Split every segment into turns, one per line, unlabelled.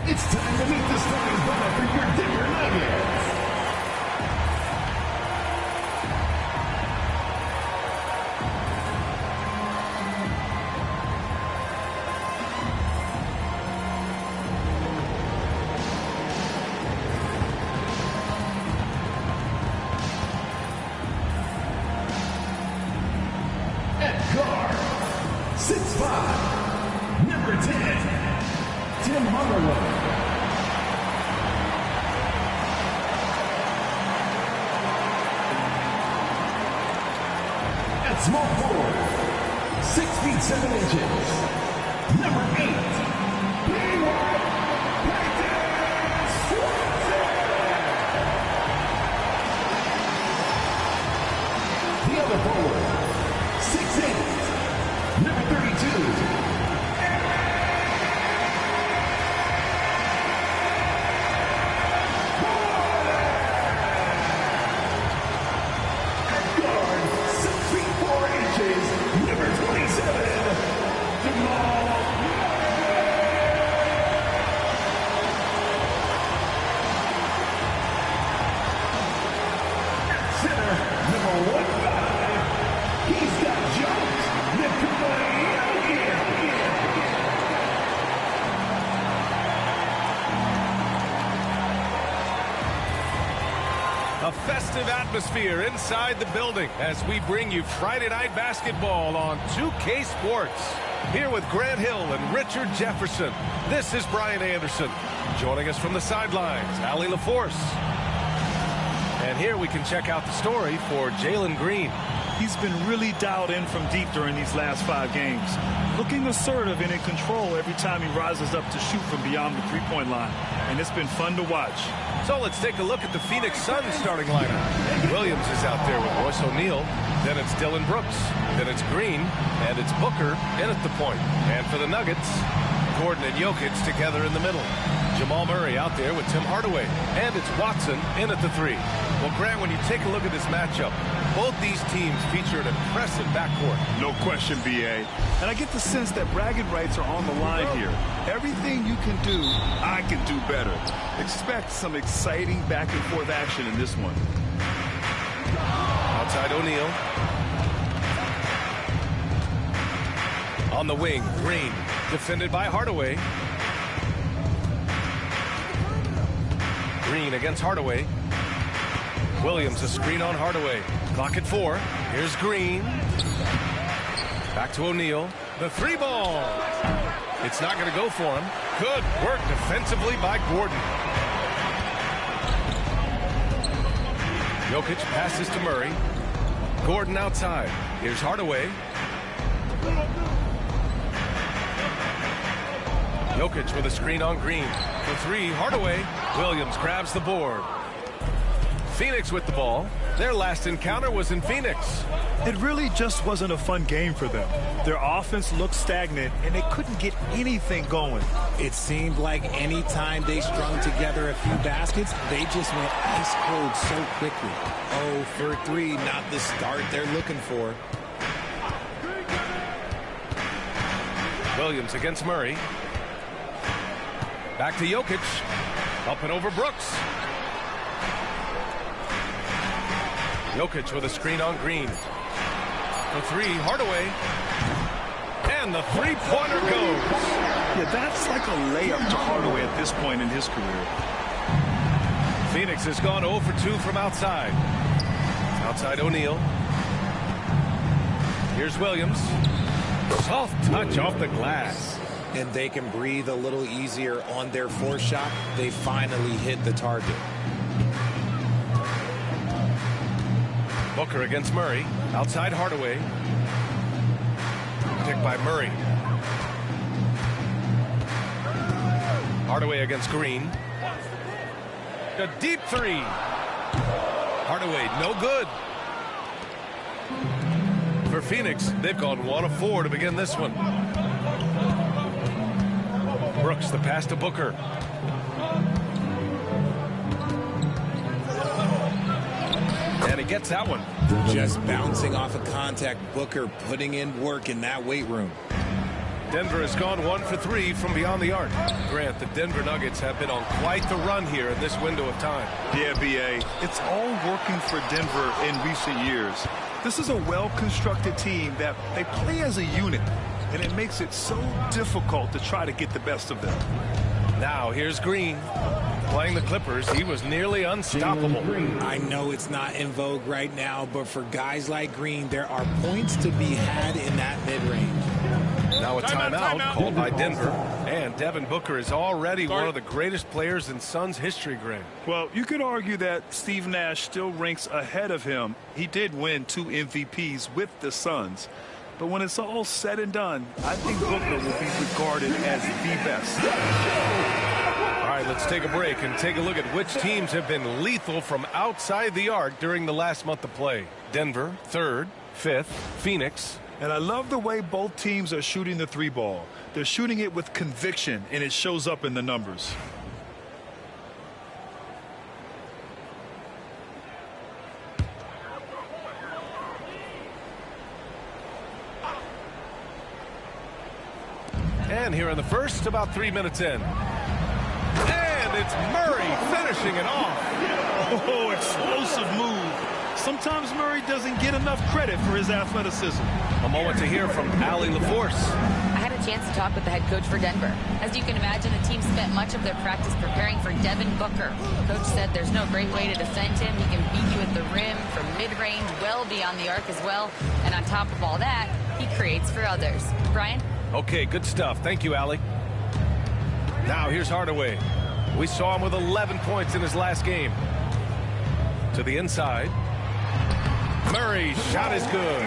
It's time to meet the starting five for your Denver Nuggets. At guard, 6'5", number 10, Tim Hardaway. At small forward, 6 feet 7 inches, number 8, the other forward, 6'8", number 32.
A festive atmosphere inside the building as we bring you Friday Night Basketball on 2K Sports. Here with Grant Hill and Richard Jefferson, this is Brian Anderson. Joining us from the sidelines, Allie LaForce. And here we can check out the story for Jalen Green.
He's been really dialed in from deep during these last 5 games. Looking assertive and in control every time he rises up to shoot from beyond the three-point line. And it's been fun to watch.
So let's take a look at the Phoenix Suns starting lineup. Williams is out there with Royce O'Neal. Then it's Dylan Brooks. Then it's Green. And it's Booker in at the point. And for the Nuggets, Gordon and Jokic together in the middle. Jamal Murray out there with Tim Hardaway. And it's Watson in at the 3. Well, Grant, when you take a look at this matchup, both these teams feature an impressive backcourt.
No question, B.A. And I get the sense that bragging rights are on the line here. Everything you can do, I can do better. Expect some exciting back-and-forth action in this one.
Outside O'Neal. On the wing, Green, defended by Hardaway. Green against Hardaway. Williams a screen on Hardaway. Clock at 4. Here's Green. Back to O'Neal. The 3 ball. It's not going to go for him. Good work defensively by Gordon. Jokic passes to Murray. Gordon outside. Here's Hardaway. Jokic with a screen on Green. For 3, Hardaway. Williams grabs the board. Phoenix with the ball. Their last encounter was in Phoenix.
It really just wasn't a fun game for them. Their offense looked stagnant, and they couldn't get anything going.
It seemed like any time they strung together a few baskets, they just went ice cold so quickly. 0 for 3, not the start they're looking for.
Williams against Murray. Back to Jokic. Up and over Brooks. Jokic with a screen on Green. For 3, Hardaway. And the 3-pointer goes.
Yeah, that's like a layup to Hardaway at this point in his career.
Phoenix has gone 0 for 2 from outside. Outside O'Neal. Here's Williams. Soft touch off the glass.
And they can breathe a little easier on their 4 shot. They finally hit the target.
Booker against Murray. Outside Hardaway. Picked by Murray. Hardaway against Green. A deep 3. Hardaway, no good. For Phoenix, they've gone 1 of 4 to begin this one. Brooks, the pass to Booker. And he gets that one.
Just bouncing off of contact. Booker putting in work in that weight room.
Denver has gone 1 for 3 from beyond the arc. Grant, the Denver Nuggets have been on quite the run here in this window of time.
Yeah, B.A., it's all working for Denver in recent years. This is a well-constructed team that they play as a unit, and it makes it so difficult to try to get the best of them.
Now here's Green. Playing the Clippers, he was nearly unstoppable.
I know it's not in vogue right now, but for guys like Green, there are points to be had in that mid-range.
Now a timeout called by Denver. And Devin Booker is already one of the greatest players in Suns history, Grant.
Well, you could argue that Steve Nash still ranks ahead of him. He did win 2 MVPs with the Suns. But when it's all said and done, I think Booker will be regarded as the best.
All right, let's take a break and take a look at which teams have been lethal from outside the arc during the last month of play. Denver, 3rd, 5th, Phoenix.
And I love the way both teams are shooting the 3-ball. They're shooting it with conviction, and it shows up in the numbers.
And here in the first, about 3 minutes in. And it's Murray finishing it off.
Oh, explosive move. Sometimes Murray doesn't get enough credit for his athleticism.
A moment to hear from Allie LaForce.
I had a chance to talk with the head coach for Denver. As you can imagine, the team spent much of their practice preparing for Devin Booker. Coach said there's no great way to defend him. He can beat you at the rim, from mid-range, well beyond the arc as well. And on top of all that, he creates for others. Brian?
Okay, good stuff. Thank you, Allie. Now here's Hardaway. We saw him with 11 points in his last game. To the inside. Murray's shot is good.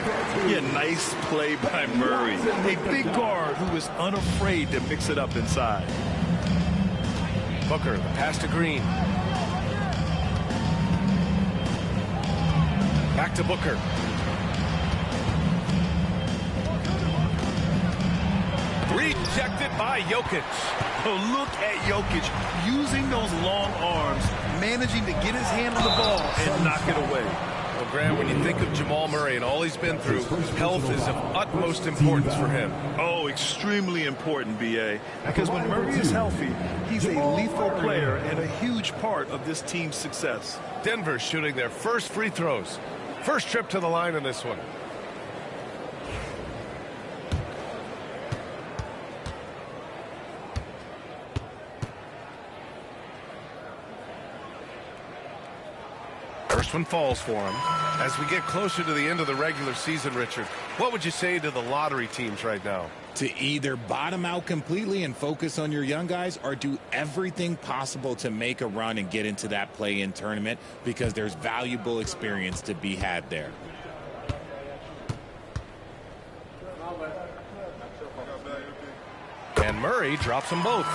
Yeah, nice play by Murray. A big guard who is unafraid to mix it up inside.
Booker, the pass to Green. Back to Booker. Rejected by Jokic.
Oh, look at Jokic using those long arms, managing to get his hand on the ball and knock it away.
Well, Graham, when you think of Jamal Murray and all he's been through, health is of utmost importance for him.
Oh, extremely important, B.A. Because when Murray is healthy, he's a lethal player and a huge part of this team's success.
Denver shooting their first free throws. First trip to the line in this one. First one falls for him. As we get closer to the end of the regular season, Richard, what would you say to the lottery teams right now?
To either bottom out completely and focus on your young guys, or do everything possible to make a run and get into that play-in tournament, because there's valuable experience to be had there.
And Murray drops them both.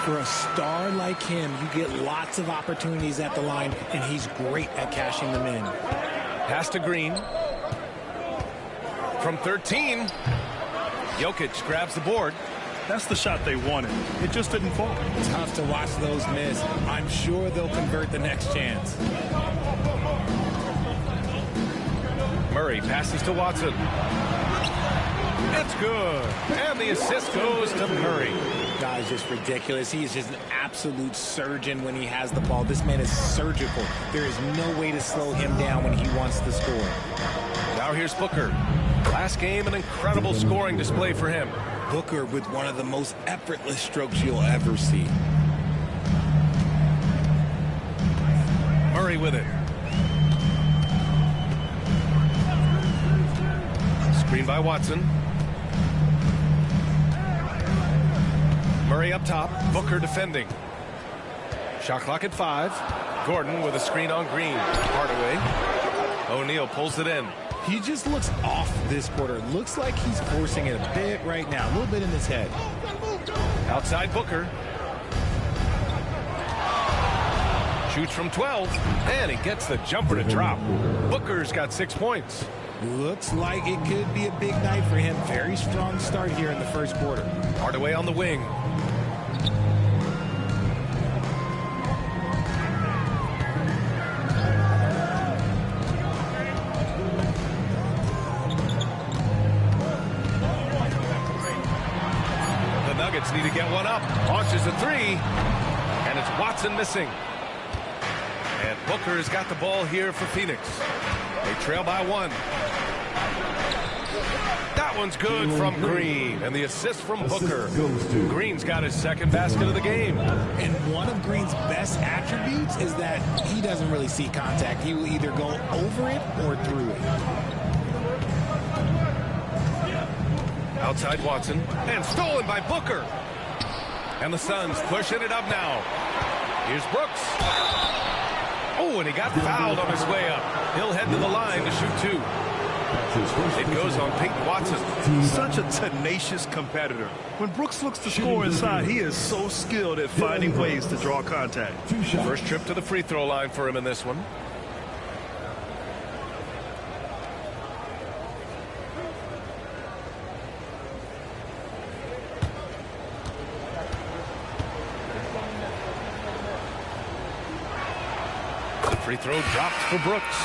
For a star like him, you get lots of opportunities at the line, and he's great at cashing them in.
Pass to Green. From 13, Jokic grabs the board.
That's the shot they wanted. It just didn't fall.
Tough to watch those miss. I'm sure they'll convert the next chance.
Murray passes to Watson. It's good. And the assist goes to Murray.
Guy's just ridiculous. He is just an absolute surgeon when he has the ball. This man is surgical. There is no way to slow him down when he wants to score.
Now here's Booker. Last game, an incredible scoring display for him.
Booker with one of the most effortless strokes you'll ever see.
Murray with it. Screen by Watson. Murray up top. Booker defending. Shot clock at 5. Gordon with a screen on Green. Hardaway. O'Neal pulls it in.
He just looks off this quarter. Looks like he's forcing it a bit right now. A little bit in his head.
Outside Booker. Shoots from 12. And he gets the jumper to drop. Booker's got 6 points.
Looks like it could be a big night for him. Very strong start here in the first quarter.
Hardaway on the wing. get one up, launches a three, and it's Watson missing. And Booker has got the ball here for Phoenix. They trail by one. That one's good from Green, and the assist from Booker. Green's got his second basket of the game.
And one of Green's best attributes is that he doesn't really see contact. He will either go over it or through it.
Outside Watson, and stolen by Booker. And the Suns pushing it up now. Here's Brooks. Oh, and he got fouled on his way up. He'll head to the line to shoot two. It goes on Peyton Watson.
Such a tenacious competitor. When Brooks looks to score inside, he is so skilled at finding ways to draw contact.
First trip to the free throw line for him in this one. Free throw dropped for Brooks.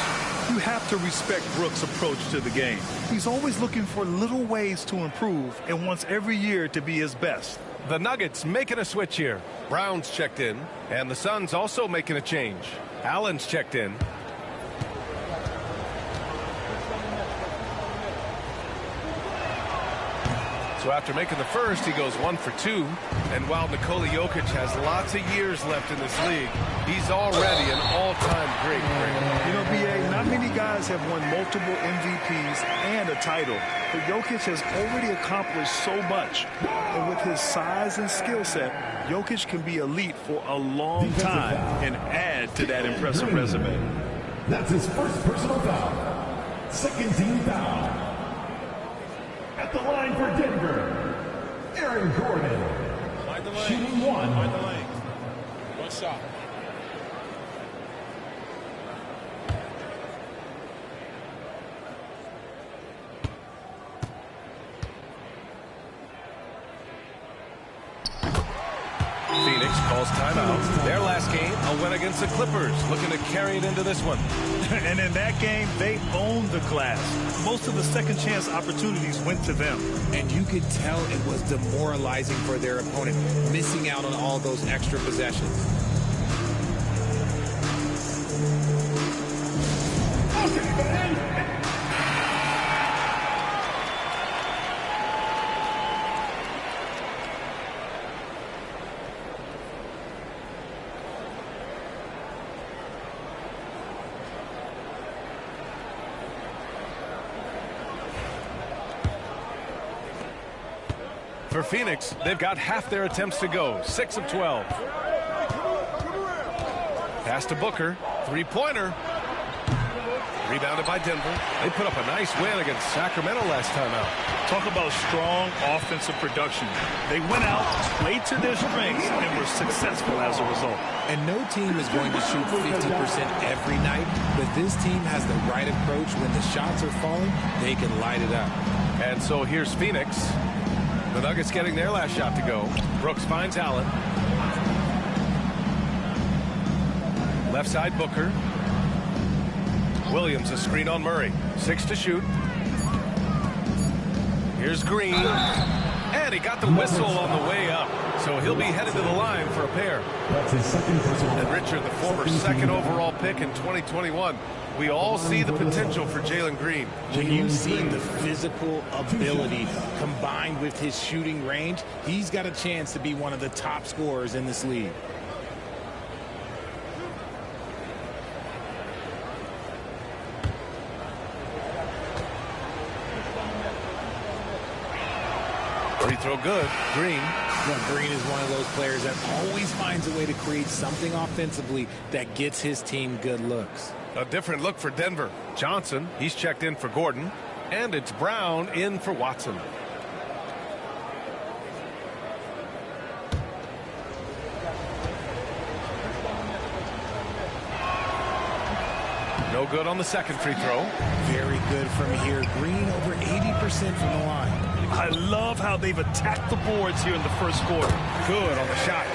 You have to respect Brooks' approach to the game. He's always looking for little ways to improve and wants every year to be his best.
The Nuggets making a switch here. Brown's checked in, and the Suns also making a change. Allen's checked in. So after making the first, he goes 1 for 2. And while Nikola Jokic has lots of years left in this league, he's already an all-time great.
You know, B.A., not many guys have won multiple MVPs and a title. But Jokic has already accomplished so much. And with his size and skill set, Jokic can be elite for a long time and add to that impressive resume.
That's his first personal foul. Second team foul. At the line for Denver, Aaron Gordon. Shooting one.
One shot.
Phoenix calls timeout. Their last game, a win against the Clippers, looking to carry it into this one.
And in that game, they owned the glass. Most of the second chance opportunities went to them.
And you could tell it was demoralizing for their opponent, missing out on all those extra possessions.
For Phoenix, they've got half their attempts to go, 6 of 12. Pass to Booker, three-pointer. Rebounded by Denver. They put up a nice win against Sacramento last time out.
Talk about strong offensive production. They went out, played to their strengths, and were successful as a result.
And no team is going to shoot 50% every night, but this team has the right approach. When the shots are falling, they can light it up.
And so here's Phoenix. The Nuggets getting their last shot to go. Brooks finds Allen. Left side, Booker. Williams, a screen on Murray. 6 to shoot. Here's Green. And he got the whistle on the way up. So he'll be headed to the line for a pair.
That's his second personal.
And Richard, the former second overall pick in 2021. We all see the potential for Jalen Green.
When you see the physical ability combined with his shooting range, he's got a chance to be one of the top scorers in this league.
Free throw good. Green.
Well, Green is one of those players that always finds a way to create something offensively that gets his team good looks.
A different look for Denver. Johnson, he's checked in for Gordon. And it's Brown in for Watson. No good on the second free throw.
Very good from here. Green over 80% from the line.
I love how they've attacked the boards here in the first quarter.
Good on the shot.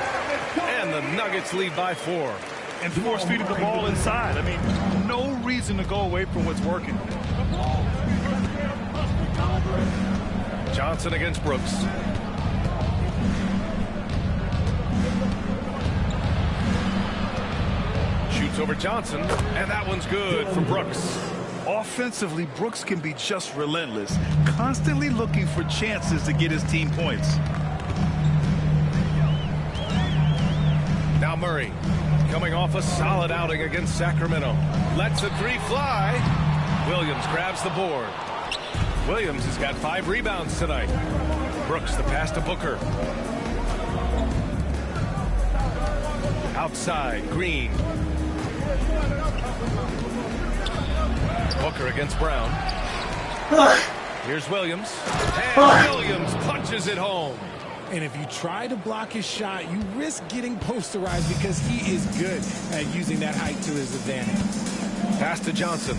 And the Nuggets lead by 4.
And force feeding the ball inside. I mean, no reason to go away from what's working.
Johnson against Brooks. over Johnson, and that one's good for Brooks.
Offensively, Brooks can be just relentless, constantly looking for chances to get his team points.
Now Murray, coming off a solid outing against Sacramento. Lets the three fly. Williams grabs the board. Williams has got 5 rebounds tonight. Brooks, the pass to Booker. Outside, Green. Booker against Brown. Here's Williams. And Williams punches it home.
And if you try to block his shot, you risk getting posterized because he is good at using that height to his advantage.
Pass to Johnson.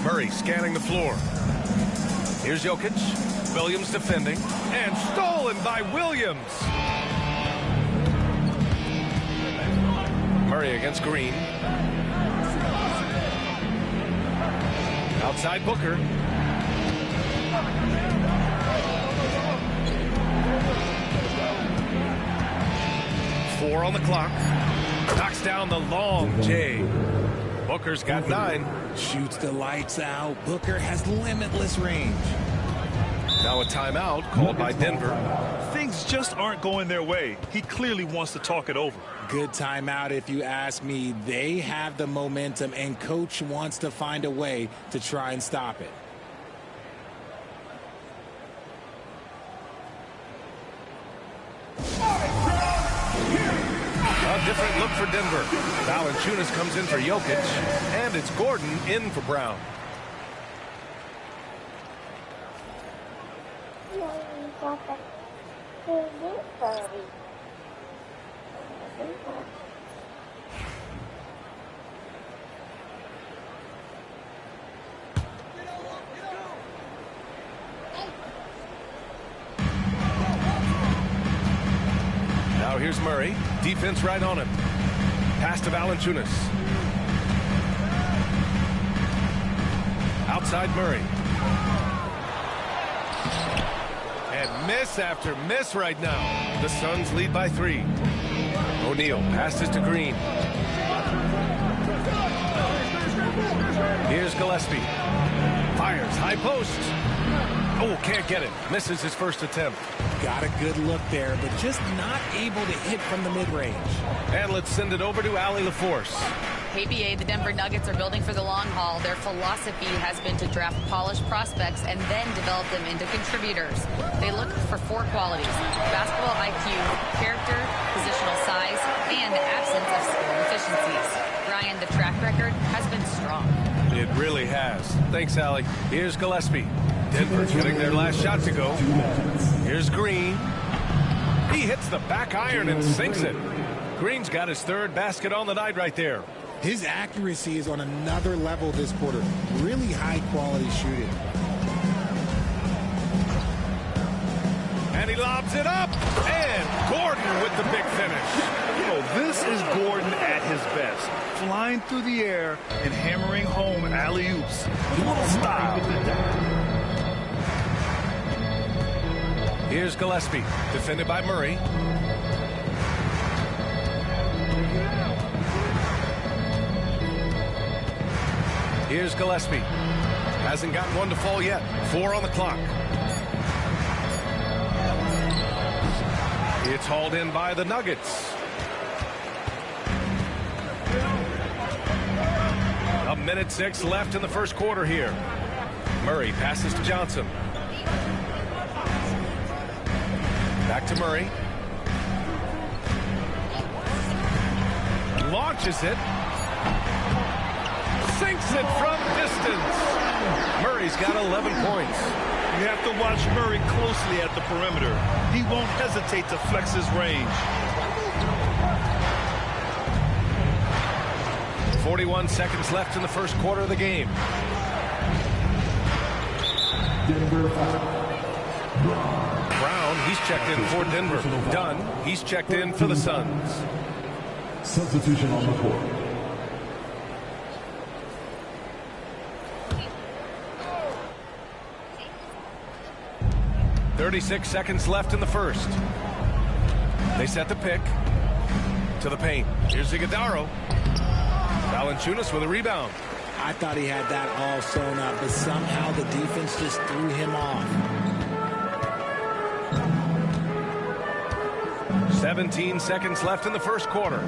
Murray scanning the floor. Here's Jokic. Williams defending. And stolen by Williams. Murray against Green. Outside Booker. Four on the clock. Knocks down the long J. Booker's got 9.
Shoots the lights out. Booker has limitless range.
Now a timeout called by Denver.
Things just aren't going their way. He clearly wants to talk it over.
Good timeout if you ask me. They have the momentum, and coach wants to find a way to try and stop it.
A different look for Denver. Valanciunas comes in for Jokic, and it's Gordon in for Brown. Now here's Murray. Defense right on him. Pass to Valanciunas. Outside Murray. And miss after miss right now. The Suns lead by 3. O'Neal passes to Green. Here's Gillespie. Fires high post. Oh, can't get it. Misses his first attempt.
Got a good look there, but just not able to hit from the mid-range.
And let's send it over to Allie LaForce.
KBA, the Denver Nuggets are building for the long haul. Their philosophy has been to draft polished prospects and then develop them into contributors. They look for 4 qualities: basketball IQ, character, positional size, and the absence of scoring deficiencies. Ryan, the track record has been strong.
It really has. Thanks, Allie. Here's Gillespie. Denver getting their last shot to go. Here's Green. He hits the back iron and sinks it. Green's got his 3rd basket on the night right there.
His accuracy is on another level this quarter. Really high-quality shooting.
And he lobs it up. And Gordon with the big finish.
This is Gordon at his best. Flying through the air and hammering home alley-oops. Little style.
Here's Gillespie, defended by Murray. Here's Gillespie. Hasn't gotten one to fall yet. 4 on the clock. It's hauled in by the Nuggets. A minute 6 left in the first quarter here. Murray passes to Johnson. Back to Murray. Launches it. Sinks it from distance. Murray's got 11 points.
You have to watch Murray closely at the perimeter. He won't hesitate to flex his range.
41 seconds left in the first quarter of the game. Brown, he's checked in for Denver. Dunn, he's checked in for the Suns.
Substitution on the court.
.36 seconds left in the first. They set the pick. To the paint. Here's Iguodala. Valanciunas with a rebound.
I thought he had that all sewn up, but somehow the defense just threw him off.
17 seconds left in the first quarter.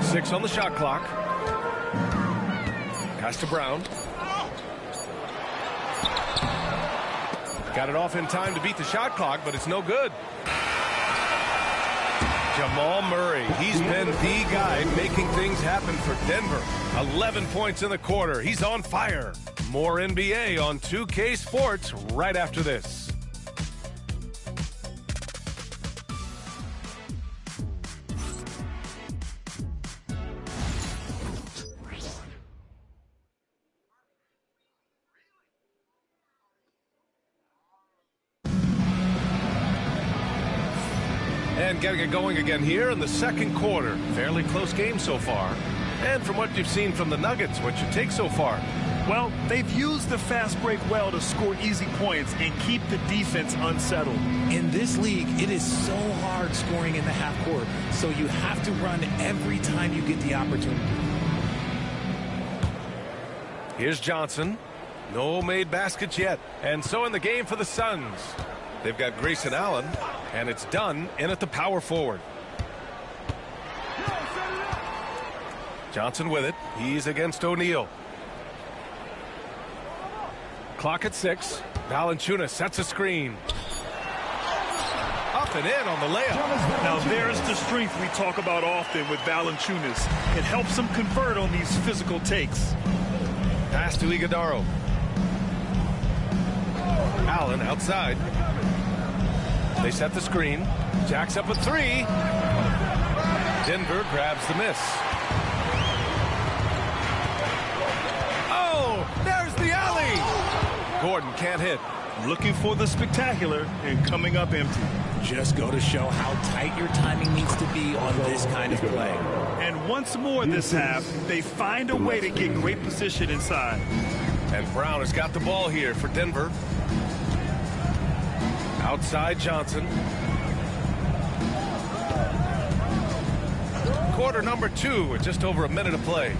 6 on the shot clock. Pass to Brown. Got it off in time to beat the shot clock, but it's no good. Jamal Murray, he's been the guy making things happen for Denver. 11 points in the quarter. He's on fire. More NBA on 2K Sports right after this. And getting it going again here in the second quarter. Fairly close game so far. And from what you've seen from the Nuggets, what's your take so far?
Well, they've used the fast break well to score easy points and keep the defense unsettled.
In this league, it is so hard scoring in the half court, so you have to run every time you get the opportunity.
Here's Johnson. No made baskets yet. And so in the game for the Suns. They've got Grayson Allen, and it's done in at the power forward. Johnson with it. He's against O'Neal. Clock at 6. Valanciunas sets a screen. Up and in on the layup.
Now there's the strength we talk about often with Valanciunas. It helps him convert on these physical takes.
Pass to Iguodala. Allen outside. They set the screen. Jacks up a 3. Denver grabs the miss. Oh, there's the alley. Gordon can't hit.
Looking for the spectacular and coming up empty.
Just go to show how tight your timing needs to be on this kind of play.
And once more this half, they find a way to get great position inside.
And Brown has got the ball here for Denver. Outside Johnson. Quarter number 2 with just over a minute of play.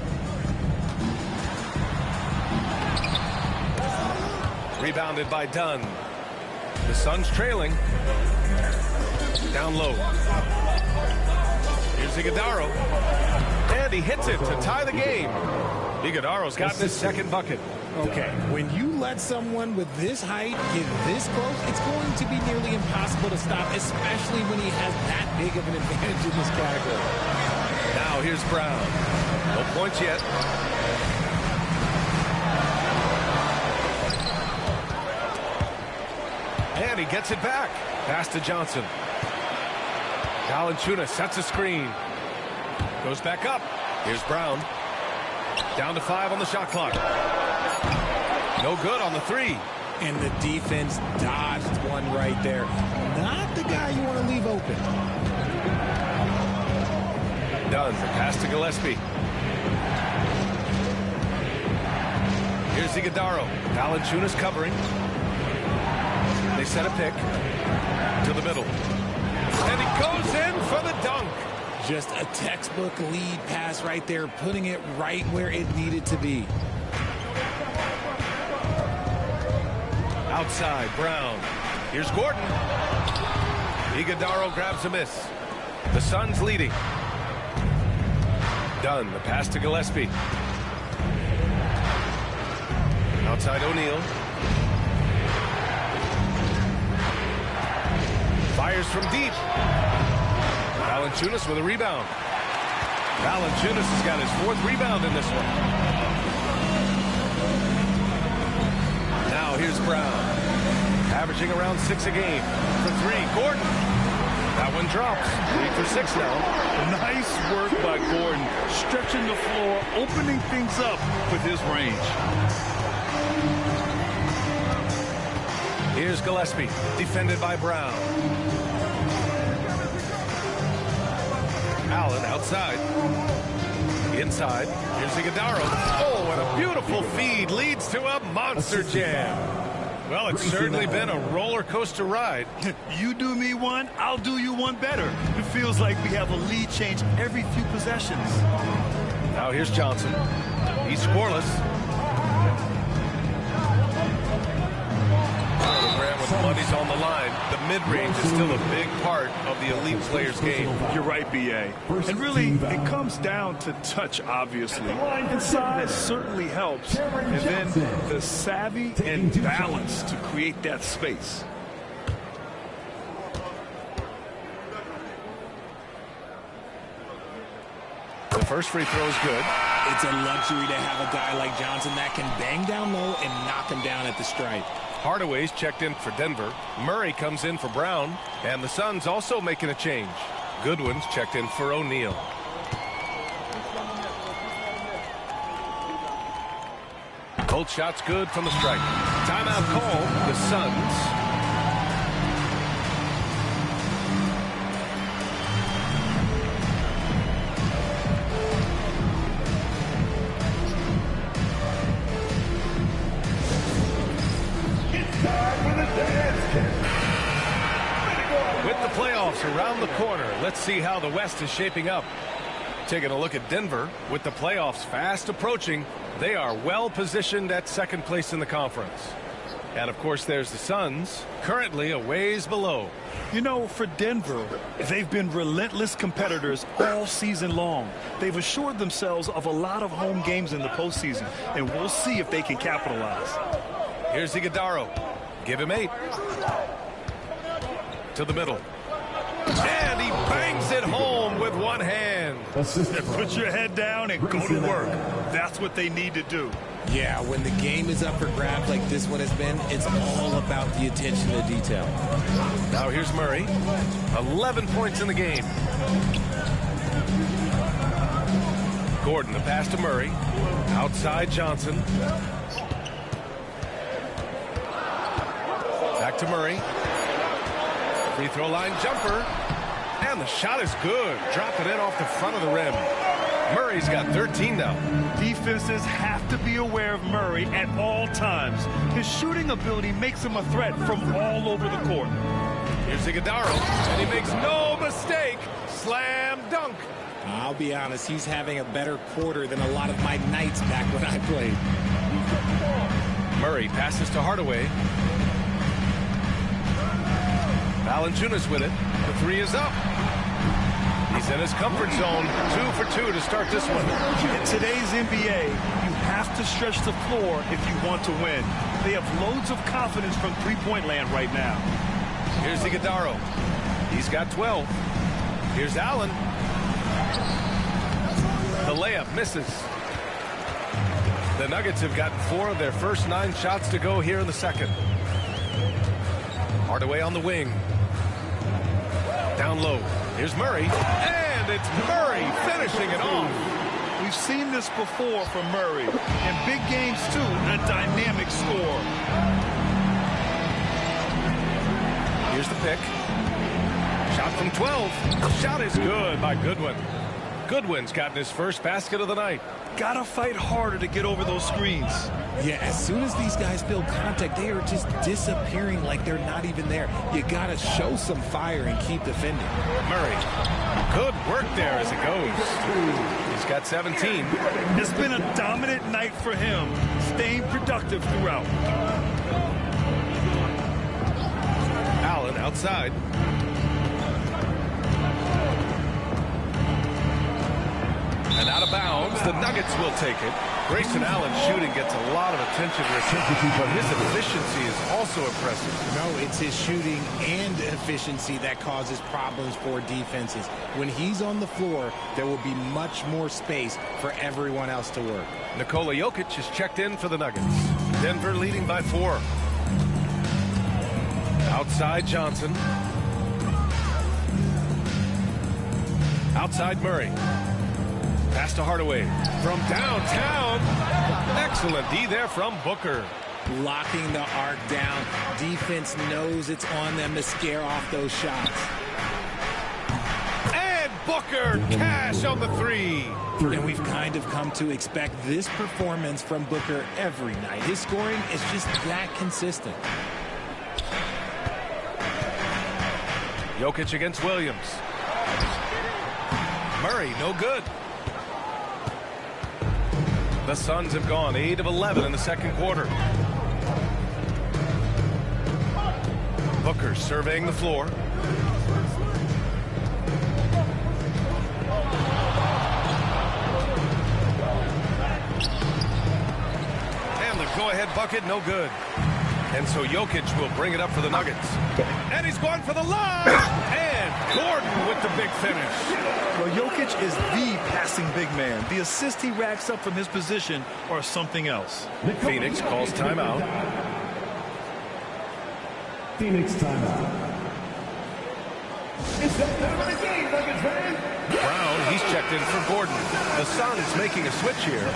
Rebounded by Dunn. The Suns trailing. Down low. Here's Iguodala. And he hits it to tie the game. Iguodala's gotten his second bucket.
Okay, when you let someone with this height get this close, it's going to be nearly impossible to stop, especially when he has that big of an advantage in this category.
Now here's Brown. No points yet. And he gets it back. Pass to Johnson. Valanciunas sets a screen. Goes back up. Here's Brown. Down to 5 on the shot clock. No good on the 3.
And the defense dodged one right there. Not the guy you want to leave open.
Dunn, the pass to Gillespie. Here's Iguodala. Valanciunas covering. They set a pick to the middle. And he goes in for the dunk.
Just a textbook lead pass right there, putting it right where it needed to be.
Outside, Brown. Here's Gordon. Iguodala grabs a miss. The Suns leading. Dunn, the pass to Gillespie. Outside O'Neal. Fires from deep. Valanciunas with a rebound. Valanciunas has got his 4th rebound in this one. Now here's Brown. Averaging around 6 a game. For 3, Gordon. That one drops. 3 for 6 now.
Nice work by Gordon. Stretching the floor, opening things up with his range.
Here's Gillespie. Defended by Brown. Allen outside. Inside. Here's Iguodala. Oh, and a beautiful feed leads to a monster jam. Well, it's certainly been a roller coaster ride.
You do me one, I'll do you one better. It feels like we have a lead change every few possessions.
Now here's Johnson. He's scoreless. Program with money's on the line. The mid-range is still a big part of the elite player's game.
You're right, B.A. And really, it comes down to touch, obviously. And size certainly helps. And then the savvy and balance to create that space.
The first free throw is good.
It's a luxury to have a guy like Johnson that can bang down low and knock him down at the stripe.
Hardaway's checked in for Denver. Murray comes in for Brown. And the Suns also making a change. Goodwin's checked in for O'Neal. Both shots good from the stripe. Timeout call. The Suns. With the playoffs around the corner, let's see how the West is shaping up. Taking a look at Denver, with the playoffs fast approaching, they are well positioned at second place in the conference. And of course, there's the Suns, currently a ways below.
You know, for Denver, they've been relentless competitors all season long. They've assured themselves of a lot of home games in the postseason, and we'll see if they can capitalize.
Here's Iguodala. Give him 8. To the middle. And he bangs it home with one hand.
Put your head down and go to work. That's what they need to do.
Yeah, when the game is up for grabs like this one has been, it's all about the attention to detail.
Now here's Murray. 11 points in the game. Gordon, the pass to Murray. Outside Johnson. Back to Murray. Free throw line jumper. And the shot is good. Drop it in off the front of the rim. Murray's got 13 now.
Defenses have to be aware of Murray at all times. His shooting ability makes him a threat from all over the court.
Here's Iguodala, and he makes no mistake. Slam dunk.
I'll be honest, he's having a better quarter than a lot of my nights back when I played.
Murray passes to Hardaway. Valanciunas with it. The 3 is up. He's in his comfort zone. 2 for 2 to start this one.
In today's NBA, you have to stretch the floor if you want to win. They have loads of confidence from three-point land right now.
Here's Iguodala. He's got 12. Here's Allen. The layup misses. The Nuggets have gotten 4 of their first 9 shots to go here in the second. Hardaway on the wing. Down low. Here's Murray. And it's Murray finishing it off.
We've seen this before from Murray. In big games, too, a dynamic score.
Here's the pick. Shot from 12. Shot is good by Goodwin. Goodwin's gotten his first basket of the night.
Gotta fight harder to get over those screens.
Yeah, as soon as these guys feel contact, they are just disappearing like they're not even there. You gotta show some fire and keep defending.
Murray. Good work there as it goes. He's got 17.
It's been a dominant night for him, staying productive throughout.
Allen outside. And out of bounds, the Nuggets will take it. Grayson Allen's shooting gets a lot of attention, but his efficiency is also impressive.
No, it's his shooting and efficiency that causes problems for defenses. When he's on the floor, there will be much more space for everyone else to work.
Nikola Jokic is checked in for the Nuggets. Denver leading by 4. Outside Johnson. Outside Murray. Pass to Hardaway from downtown. Excellent D there from Booker.
Locking the arc down. Defense knows it's on them to scare off those shots.
And Booker, cash on the three.
And we've kind of come to expect this performance from Booker every night. His scoring is just that consistent.
Jokic against Williams. Murray, no good. The Suns have gone 8 of 11 in the second quarter. Booker surveying the floor. And the go-ahead bucket, no good. And so Jokic will bring it up for the Nuggets. And he's going for the line. And Gordon with the big finish.
Well, Jokic is the passing big man. The assists he racks up from his position are something else.
Phoenix calls timeout.
Phoenix timeout. It's that time of the game, Nuggets fans.
Brown, he's checked in for Gordon. The Suns making a switch here.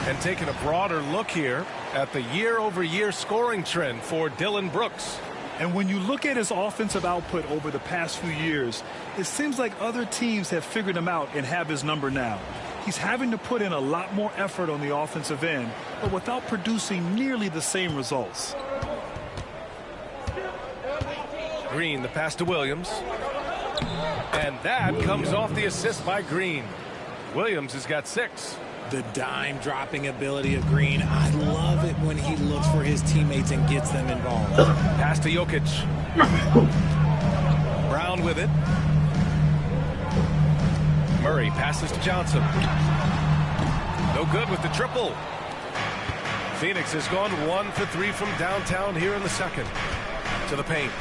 And taking a broader look here at the year-over-year scoring trend for Dillon Brooks.
And when you look at his offensive output over the past few years, it seems like other teams have figured him out and have his number now. He's having to put in a lot more effort on the offensive end, but without producing nearly the same results.
Green, the pass to Williams. And that comes off the assist by Green. Williams has got 6.
The dime dropping ability of Green. I love it when he looks for his teammates and gets them involved.
Pass to Jokic. Brown with it. Murray passes to Johnson. No good with the triple. Phoenix has gone 1 for 3 from downtown here in the second. To the paint.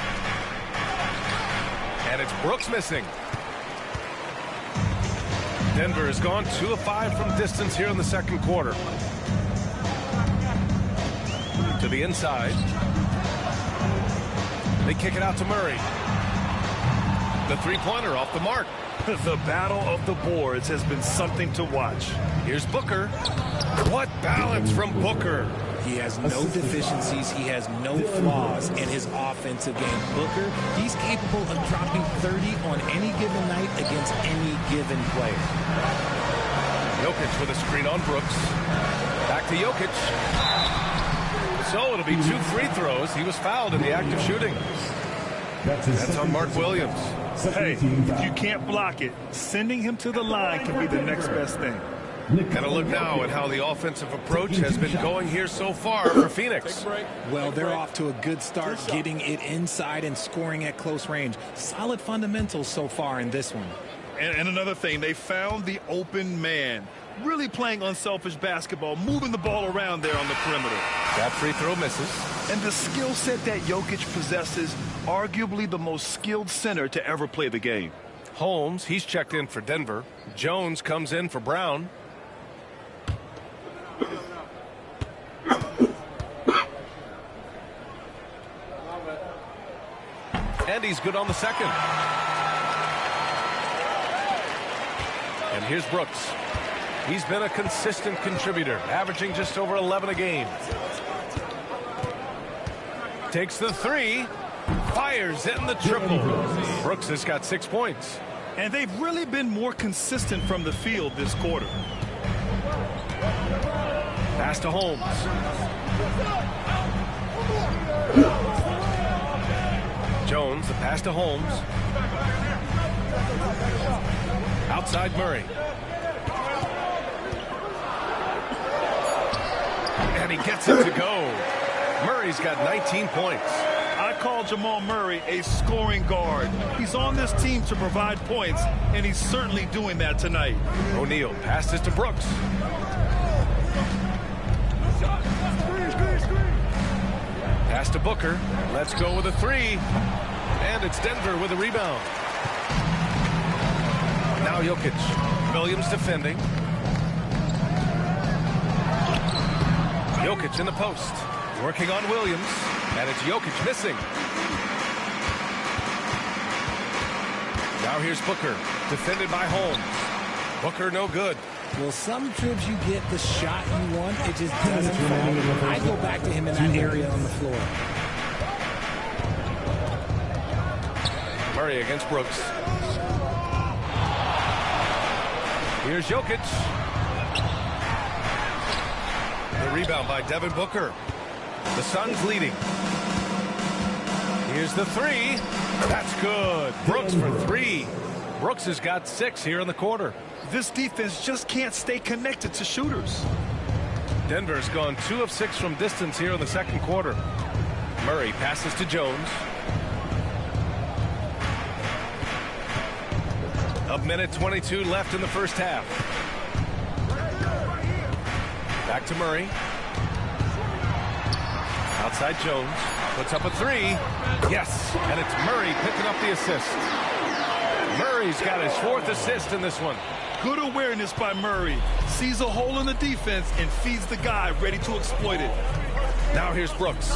And it's Brooks missing. Denver has gone 2 of 5 from distance here in the second quarter. To the inside. They kick it out to Murray. The three-pointer off the mark.
The battle of the boards has been something to watch.
Here's Booker. What balance from Booker.
He has no deficiencies. He has no flaws in his offensive game. Booker, he's capable of dropping 30 on any given night against any given player.
Jokic with a screen on Brooks. Back to Jokic. So it'll be 2 free throws. He was fouled in the act of shooting. That's on Mark Williams.
Hey, if you can't block it, sending him to the line can be the next best thing.
And a look now at how the offensive approach has been going here so far for Phoenix.
Well, they're off to a good start, getting it inside and scoring at close range. Solid fundamentals so far in this one.
And another thing, they found the open man. Really playing unselfish basketball, moving the ball around there on the perimeter.
That free throw misses.
And the skill set that Jokic possesses, arguably the most skilled center to ever play the game.
Holmes, he's checked in for Denver. Jones comes in for Brown. And he's good on the second. And here's Brooks. He's been a consistent contributor, averaging just over 11 a game. Takes the three, fires in the triple. Brooks has got 6 points.
And they've really been more consistent from the field this quarter.
Pass to Holmes. Jones, the pass to Holmes. Outside Murray. And he gets it to go. Murray's got 19 points.
I call Jamal Murray a scoring guard. He's on this team to provide points, and he's certainly doing that tonight.
O'Neal passes to Brooks. Pass to Booker. Let's go with a three. And it's Denver with a rebound. Now Jokic. Williams defending. Jokic in the post. Working on Williams. And it's Jokic missing. Now here's Booker. Defended by Holmes. Booker no good.
Well, some trips you get the shot you want, it just doesn't fall. I go back to him in that area on the floor.
Murray against Brooks. Here's Jokic. The rebound by Devin Booker. The Suns leading. Here's the three. That's good. Brooks for three. Brooks has got 6 here in the quarter.
This defense just can't stay connected to shooters.
Denver's gone 2 of 6 from distance here in the second quarter. Murray passes to Jones. A minute 22 left in the first half. Back to Murray. Outside Jones. Puts up a three. Yes, and it's Murray picking up the assist. Murray's got his 4th assist in this one.
Good awareness by Murray. Sees a hole in the defense and feeds the guy ready to exploit it.
Now here's Brooks.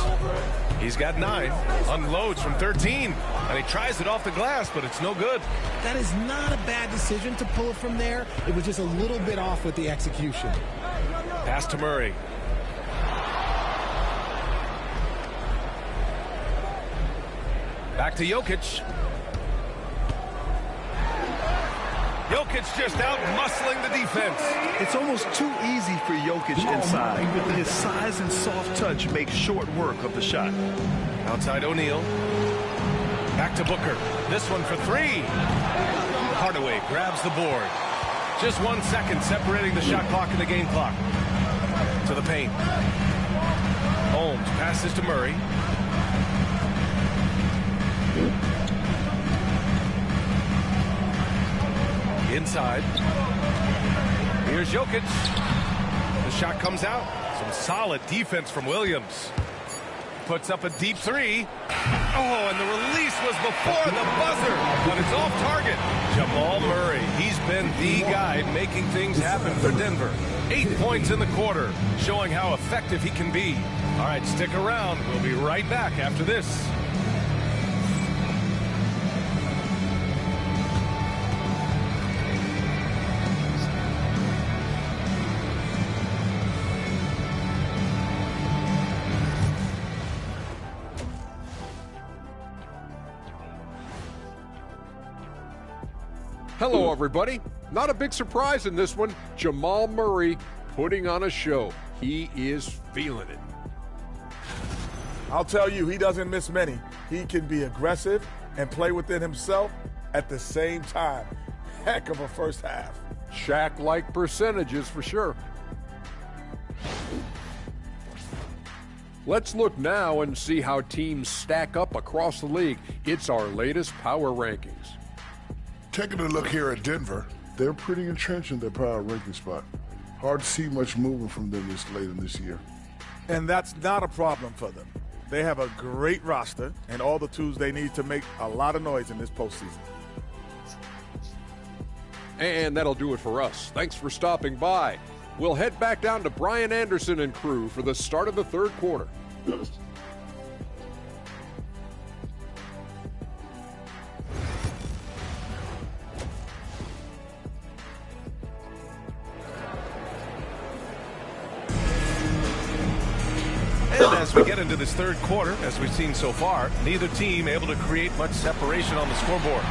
He's got 9. Unloads from 13. And he tries it off the glass, but it's no good.
That is not a bad decision to pull it from there. It was just a little bit off with the execution.
Pass to Murray. Back to Jokic. Jokic just out muscling the defense.
It's almost too easy for Jokic inside. His size and soft touch make short work of the shot.
Outside O'Neal. Back to Booker. This one for 3. Hardaway grabs the board. Just 1 second separating the shot clock and the game clock. To the paint. Holmes passes to Murray. Inside. Here's Jokic. The shot comes out. Some solid defense from Williams. Puts up a deep 3. Oh, and the release was before the buzzer, but it's off target. Jamal Murray, he's been the guy making things happen for Denver. 8 points in the quarter, showing how effective he can be. All right, stick around. We'll be right back after this.
Hello, everybody. Not a big surprise in this one. Jamal Murray putting on a show. He is feeling it.
I'll tell you, he doesn't miss many. He can be aggressive and play within himself at the same time. Heck of a first half.
Shaq-like percentages for sure. Let's look now and see how teams stack up across the league. It's our latest power rankings.
Taking a look here at Denver, they're pretty entrenched in their power ranking spot. Hard to see much movement from them this late in this year.
And that's not a problem for them. They have a great roster and all the tools they need to make a lot of noise in this postseason.
And that'll do it for us. Thanks for stopping by. We'll head back down to Brian Anderson and crew for the start of the third quarter.
And as we get into this third quarter, as we've seen so far, neither team able to create much separation on the scoreboard.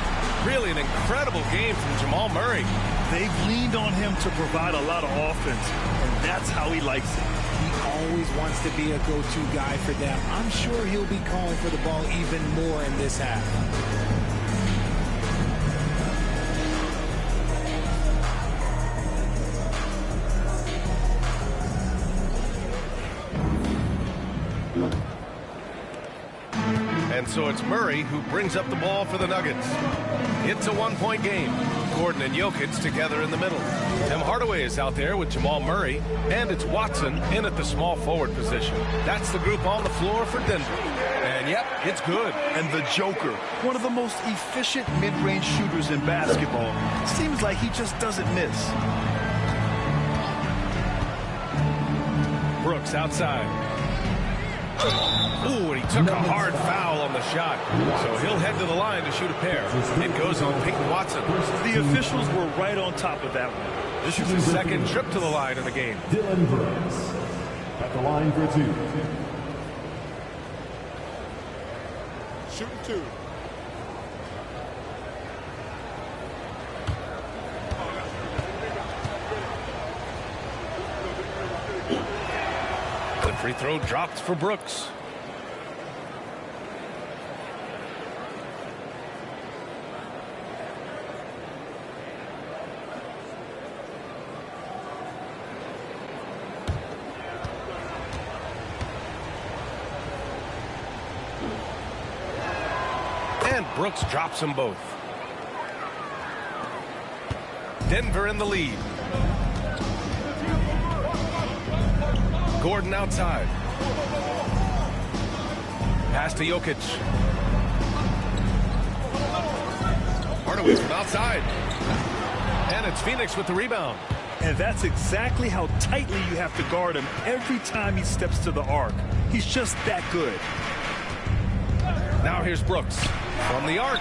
Really an incredible game from Jamal Murray.
They've leaned on him to provide a lot of offense, and that's how he likes it.
He always wants to be a go-to guy for them. I'm sure he'll be calling for the ball even more in this half.
And so it's Murray who brings up the ball for the Nuggets. It's a one-point game. Gordon and Jokic together in the middle. Tim Hardaway is out there with Jamal Murray, and it's Watson in at the small forward position. That's the group on the floor for Denver. And yep, it's good.
And the Joker, one of the most efficient mid-range shooters in basketball. Seems like he just doesn't miss.
Brooks outside. Ooh, and he took a hard foul on the shot. So he'll head to the line to shoot a pair. It goes on Peyton Watson.
The officials were right on top of that one.
This is his second trip to the line in the game.
Dylan Brooks at the line for 2.
Shooting 2.
Free throw dropped for Brooks. And Brooks drops them both. Denver in the lead. Gordon outside. Pass to Jokic. Hardaway from outside. And it's Phoenix with the rebound.
And that's exactly how tightly you have to guard him every time he steps to the arc. He's just that good.
Now here's Brooks from the arc.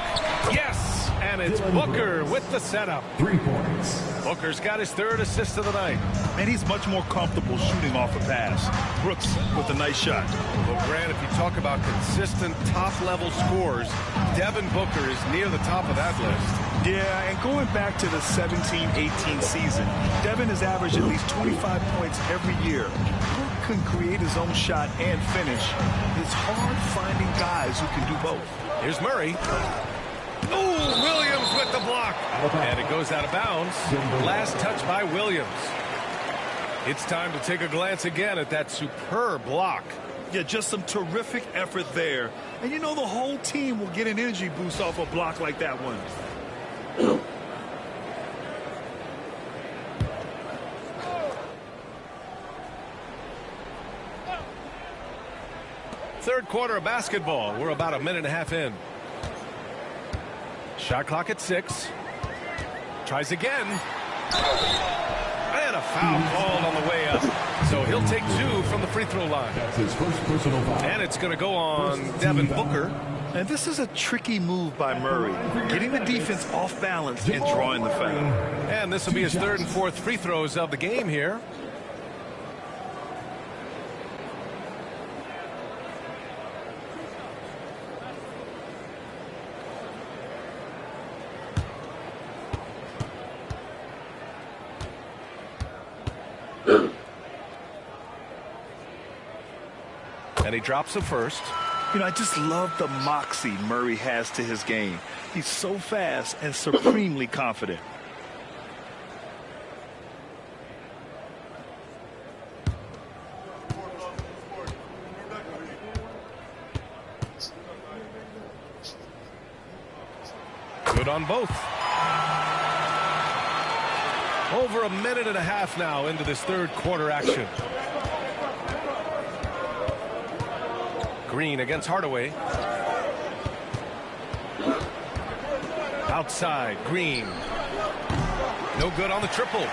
Yes! And it's Booker with the setup.
3 points.
Booker's got his 3rd assist of the night.
And he's much more comfortable shooting off a pass. Brooks with a nice shot.
Well, Grant, if you talk about consistent top-level scores, Devin Booker is near the top of that list.
Yeah, and going back to the 17-18 season, Devin has averaged at least 25 points every year. Booker can create his own shot and finish. It's hard finding guys who can do both.
Here's Murray. Oh, Williams with the block. And it goes out of bounds. Last touch by Williams. It's time to take a glance again at that superb block.
Yeah, just some terrific effort there. And you know the whole team will get an energy boost off a block like that one.
Third quarter of basketball. We're about a minute and a half in. Shot clock at 6. Tries again. And a foul called on the way up. So he'll take 2 from the free throw line.
That's his first personal foul.
And it's going to go on Devin Booker.
And this is a tricky move by Murray, getting the defense off balance and drawing the foul.
And this will be his 3rd and 4th free throws of the game here. And he drops the first.
You know, I just love the moxie Murray has to his game. He's so fast and supremely confident.
Good on both. Over a minute and a half now into this 3rd quarter action. Green against Hardaway. Outside, Green. No good on the triple.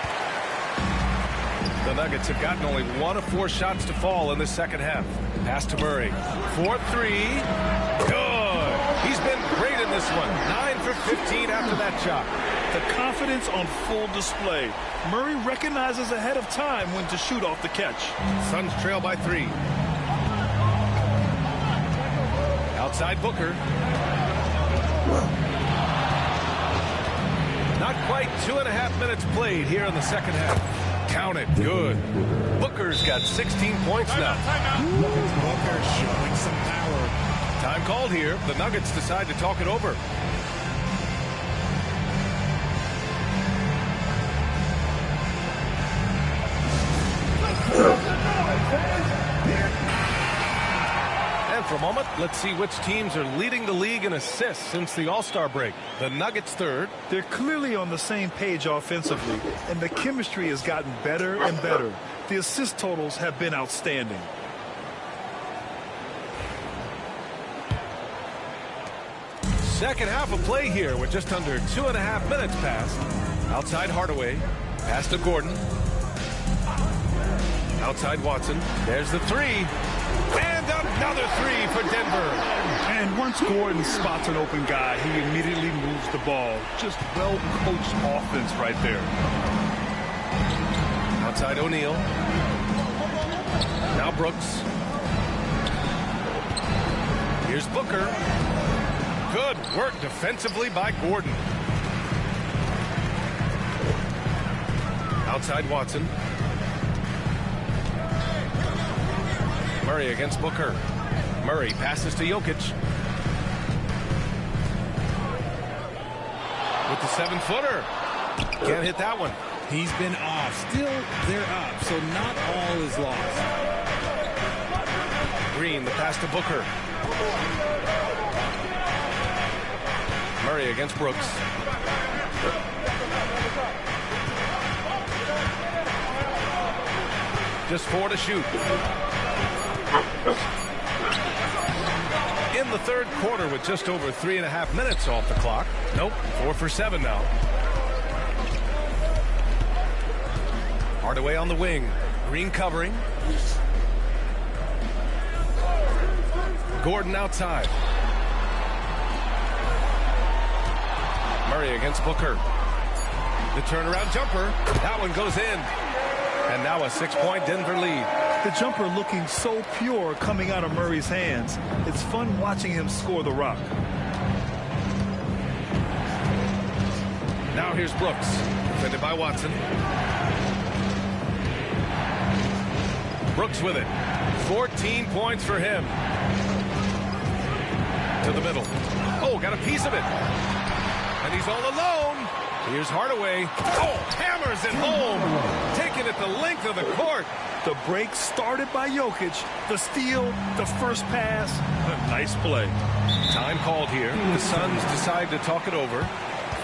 The Nuggets have gotten only 1 of 4 shots to fall in the second half. Pass to Murray. 4-3. Good. He's been great in this one. 9 for 15 after that shot.
The confidence on full display. Murray recognizes ahead of time when to shoot off the catch.
Suns trail by 3. Outside Booker. Not quite 2.5 minutes played here in the second half. Count it. Good. Booker's got 16 points now.
Booker showing some power.
Time called here. The Nuggets decide to talk it over. For a moment, let's see which teams are leading the league in assists since the All-Star break. The Nuggets 3rd.
They're clearly on the same page offensively, and the chemistry has gotten better and better. The assist totals have been outstanding.
Second half of play here with just under 2.5 minutes passed. Outside Hardaway. Pass to Gordon. Outside Watson. There's the 3. And another 3 for Denver.
And once Gordon spots an open guy, he immediately moves the ball. Just well-coached offense right there.
Outside O'Neal. Now Brooks. Here's Booker. Good work defensively by Gordon. Outside Watson. Murray against Booker. Murray passes to Jokic. With the 7-footer. Can't hit that one.
He's been off. Still, they're up, so not all is lost.
Green, the pass to Booker. Murray against Brooks. Just 4 to shoot. In the third quarter with just over 3.5 minutes off the clock. Nope, 4 for 7 now. Hardaway on the wing. Green covering. Gordon outside. Murray against Booker. The turnaround jumper. That one goes in. And now a 6-point Denver lead.
The jumper looking so pure coming out of Murray's hands. It's fun watching him score the rock.
Now here's Brooks. Defended by Watson. Brooks with it. 14 points for him. To the middle. Oh, got a piece of it. And he's all alone. Here's Hardaway. Oh, hammers it home. Taking it the length of the court.
The break started by Jokic. The steal, the first pass. A nice play.
Time called here. The Suns decide to talk it over.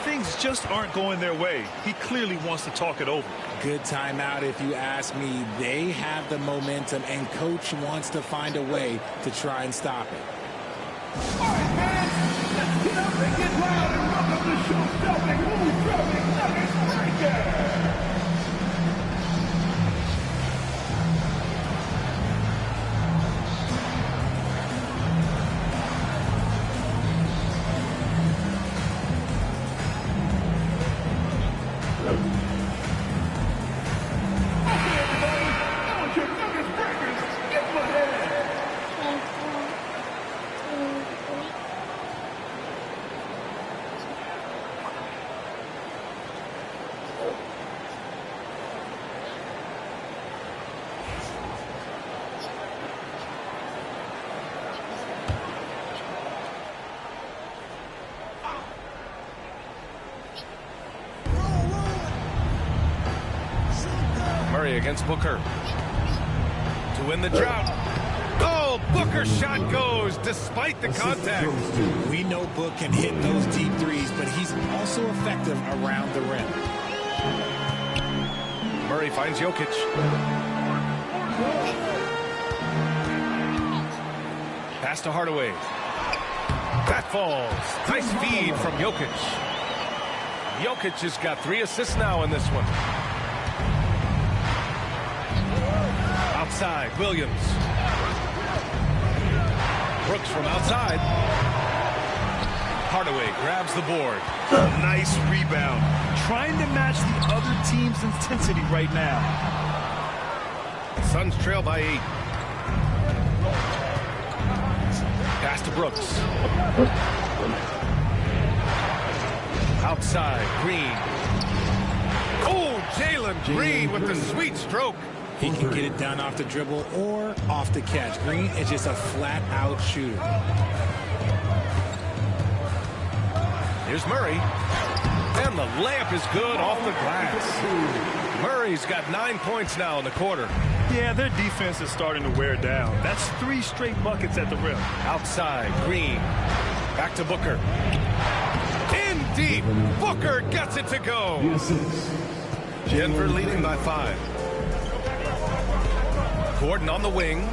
Things just aren't going their way. He clearly wants to talk it over.
Good timeout if you ask me. They have the momentum, and Coach wants to find a way to try and stop it.
All right, fans, let's get up and get loud and welcome the show-stopping, move-dropping Nuggets right there.
Murray against Booker. To win the drought. Oh, Booker's shot goes despite the contact.
We know Book can hit those deep threes, but he's also effective around the rim.
Murray finds Jokic. Pass to Hardaway. That falls. Nice feed from Jokic. Jokic has got 3 assists now in this one. Outside, Williams. Brooks from outside. Hardaway grabs the board.
Nice rebound. Trying to match the other team's intensity right now.
Suns trail by 8. Pass to Brooks. Outside, Green. Oh, Jalen Green with the sweet stroke.
He can get it done off the dribble or off the catch. Green is just a flat-out shooter.
Here's Murray. And the layup is good off the glass. Murray's got 9 points now in the quarter.
Yeah, their defense is starting to wear down. That's 3 straight buckets at the rim.
Outside, Green. Back to Booker. In deep. Booker gets it to go. Denver leading by 5. Gordon on the wing.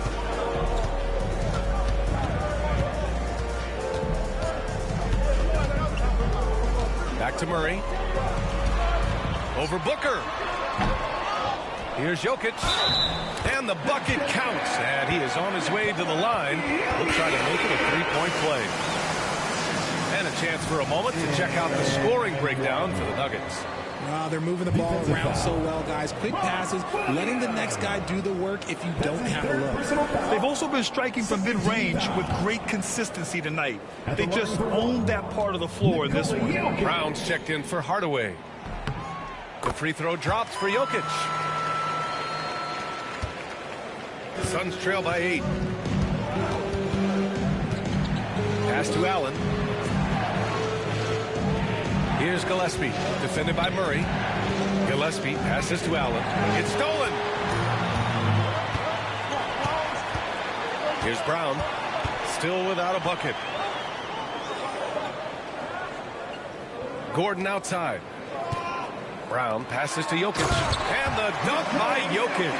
Back to Murray. Over Booker. Here's Jokic. And the bucket counts. And he is on his way to the line. He'll try to make it a 3-point play. And a chance for a moment to check out the scoring breakdown for the Nuggets.
They're moving the ball around so well, guys. Quick passes, letting the next guy do the work if you don't have a look.
They've also been striking from mid-range with great consistency tonight. They just owned that part of the floor in this one.
Brown's checked in for Hardaway. The free throw drops for Jokic. Suns trail by 8. Pass to Allen. Here's Gillespie, defended by Murray. Gillespie passes to Allen. It's stolen. Here's Brown, still without a bucket. Gordon outside. Brown passes to Jokic. And the dunk by Jokic.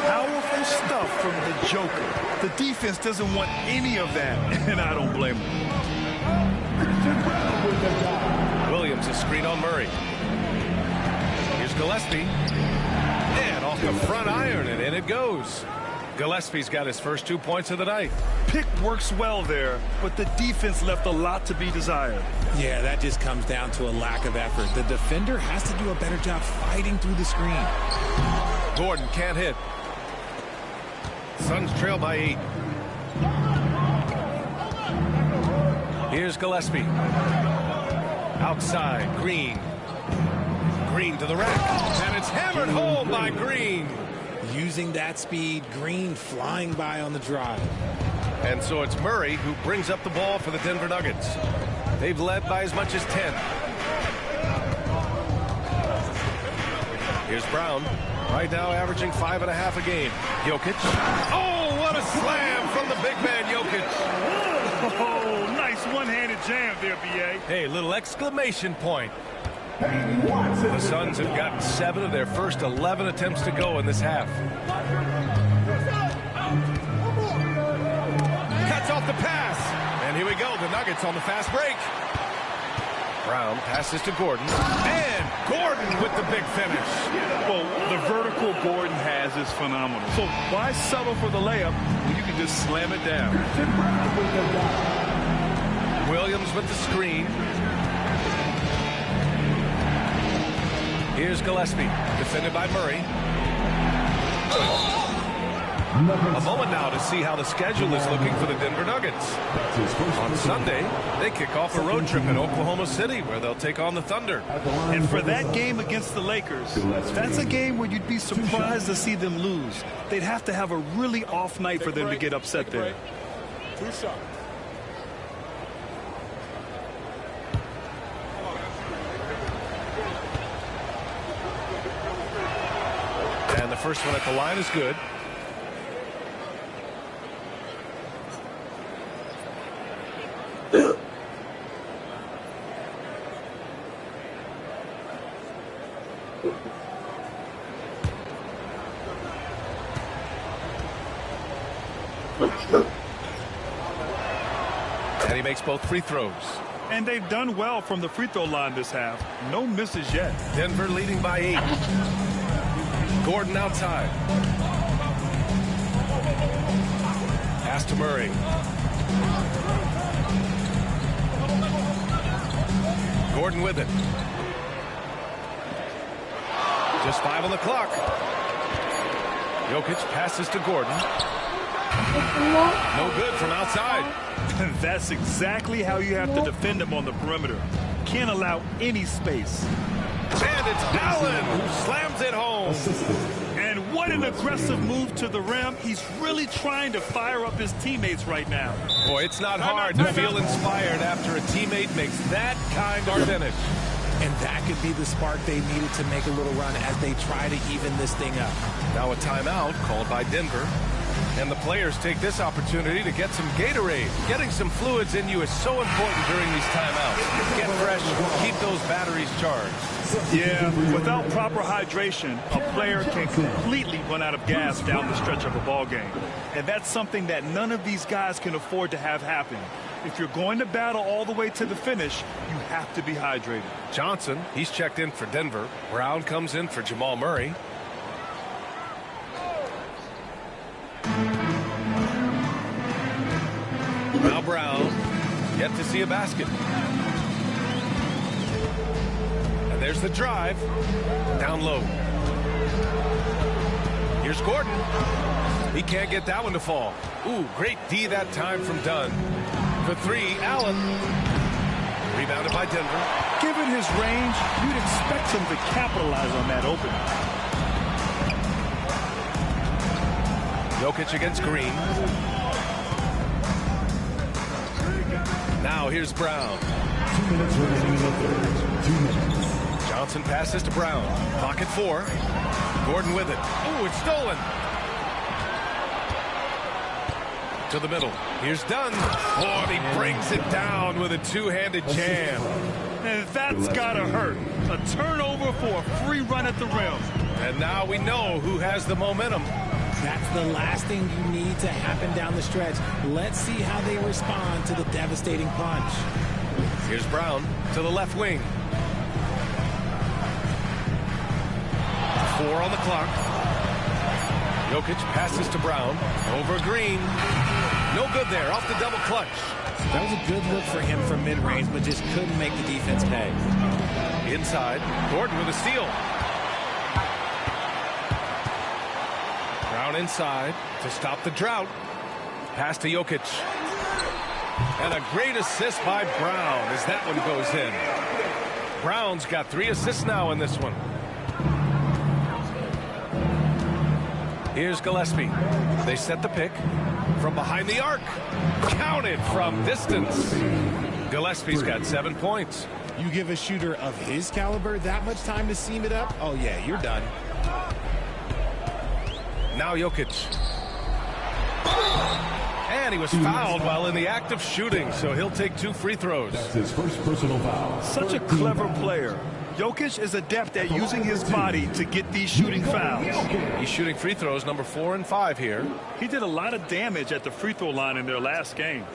Powerful stuff from the Joker. The defense doesn't want any of that, and I don't blame them.
Williams a screen on Murray. Here's Gillespie. And off the front iron, and in it goes. Gillespie's got his first 2 points of the night.
Pick works well there, but the defense left a lot to be desired.
Yeah, that just comes down to a lack of effort. The defender has to do a better job fighting through the screen.
Gordon can't hit. Suns trail by 8. Here's Gillespie. Outside, Green. Green to the rack. And it's hammered home by Green.
Using that speed, Green flying by on the drive.
And so it's Murray who brings up the ball for the Denver Nuggets. They've led by as much as 10. Here's Brown. Right now averaging 5.5 a game. Jokic. Oh, what a slam from the big man Jokic.
Oh, nice one-handed jam there, B.A.
Hey, little exclamation point. The Suns have gotten 7 of their first 11 attempts to go in this half. Cuts off the pass. And here we go, the Nuggets on the fast break. Brown passes to Gordon. And Gordon with the big finish.
Well, the vertical Gordon has is phenomenal. So why settle for the layup when you can just slam it down?
Williams with the screen. Here's Gillespie, defended by Murray. A moment now to see how the schedule is looking for the Denver Nuggets. On Sunday, they kick off a road trip in Oklahoma City where they'll take on the Thunder.
And for that game against the Lakers, that's a game where you'd be surprised to see them lose. They'd have to have a really off night for them to get upset there.
2 shots.
And the first one at the line is good. And he makes both free throws.
And they've done well from the free throw line this half. No misses yet.
Denver leading by 8. Gordon outside. Pass to Murray. Gordon with it. Just 5 on the clock. Jokic passes to Gordon. No good from outside.
That's exactly how you have to defend him on the perimeter. Can't allow any space.
And it's Allen who slams it home.
And what an aggressive move to the rim. He's really trying to fire up his teammates right now.
Boy, it's not hard to feel inspired after a teammate makes that kind of finish.
And that could be the spark they needed to make a little run as they try to even this thing up.
Now a timeout called by Denver. And the players take this opportunity to get some Gatorade. Getting some fluids in you is so important during these timeouts. Get fresh, keep those batteries charged.
Yeah, without proper hydration, a player can completely run out of gas down the stretch of a ball game. And that's something that none of these guys can afford to have happen. If you're going to battle all the way to the finish, you have to be hydrated.
Johnson, he's checked in for Denver. Brown comes in for Jamal Murray. Now Brown, yet to see a basket. And there's the drive, down low. Here's Gordon. He can't get that one to fall. Ooh, great D that time from Dunn. For 3, Allen. Rebounded by Denver.
Given his range, you'd expect him to capitalize on that opening.
Jokic against Green. Now here's Brown.
2 minutes remaining in the third. 2 minutes.
Johnson passes to Brown. Pocket 4. Gordon with it. Ooh, it's stolen. To the middle. Here's Dunn. Oh, and he brings it down with a two-handed jam.
And that's gotta hurt. A turnover for a free run at the rim.
And now we know who has the momentum.
That's the last thing you need to happen down the stretch. Let's see how they respond to the devastating punch.
Here's Brown to the left wing. 4 on the clock. Jokic passes to Brown. Over Green. No good there. Off the double clutch.
That was a good look for him from mid-range, but just couldn't make the defense pay.
Inside. Gordon with a steal. Brown inside to stop the drought. Pass to Jokic. And a great assist by Brown as that one goes in. Brown's got 3 assists now in this one. Here's Gillespie. They set the pick from behind the arc. Counted from distance. Gillespie's got 7 points.
You give a shooter of his caliber that much time to seam it up? Oh, yeah, you're done.
Now Jokic. And he was fouled while in the act of shooting, so he'll take 2 free throws.
That's his first personal foul.
Such a clever player. Jokic is adept at using his body to get these shooting fouls.
He's shooting free throws number 4 and 5 here.
He did a lot of damage at the free throw line in their last game.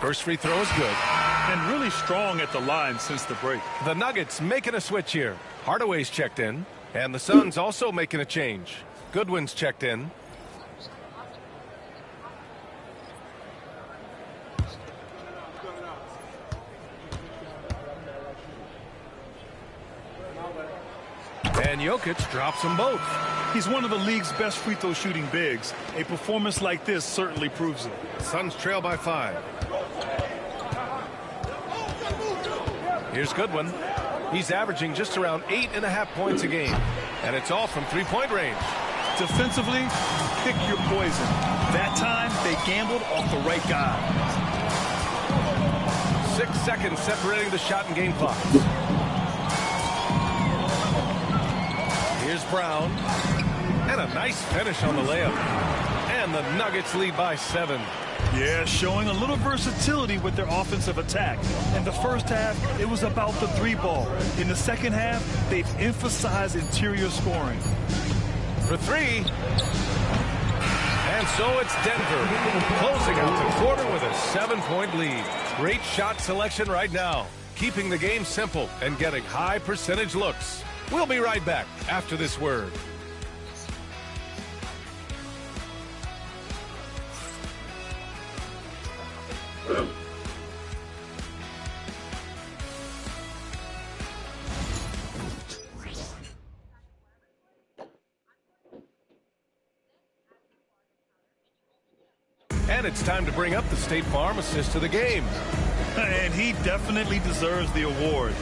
First free throw is good.
And really strong at the line since the break.
The Nuggets making a switch here. Hardaway's checked in. And the Suns also making a change. Goodwin's checked in. And Jokic drops them both.
He's one of the league's best free throw shooting bigs. A performance like this certainly proves it.
Suns trail by 5. Here's Goodwin. He's averaging just around 8.5 points a game. And it's all from three-point range.
Defensively, pick your poison. That time, they gambled off the right guy.
6 seconds separating the shot and game clock. Here's Brown. And a nice finish on the layup. And the Nuggets lead by 7.
Yeah, showing a little versatility with their offensive attack. In the first half, it was about the 3-ball. In the second half, they've emphasized interior scoring.
For 3. And so it's Denver closing out the quarter with a 7-point lead. Great shot selection right now, keeping the game simple and getting high percentage looks. We'll be right back after this word. And it's time to bring up the State Farm assist of the game.
And he definitely deserves the award.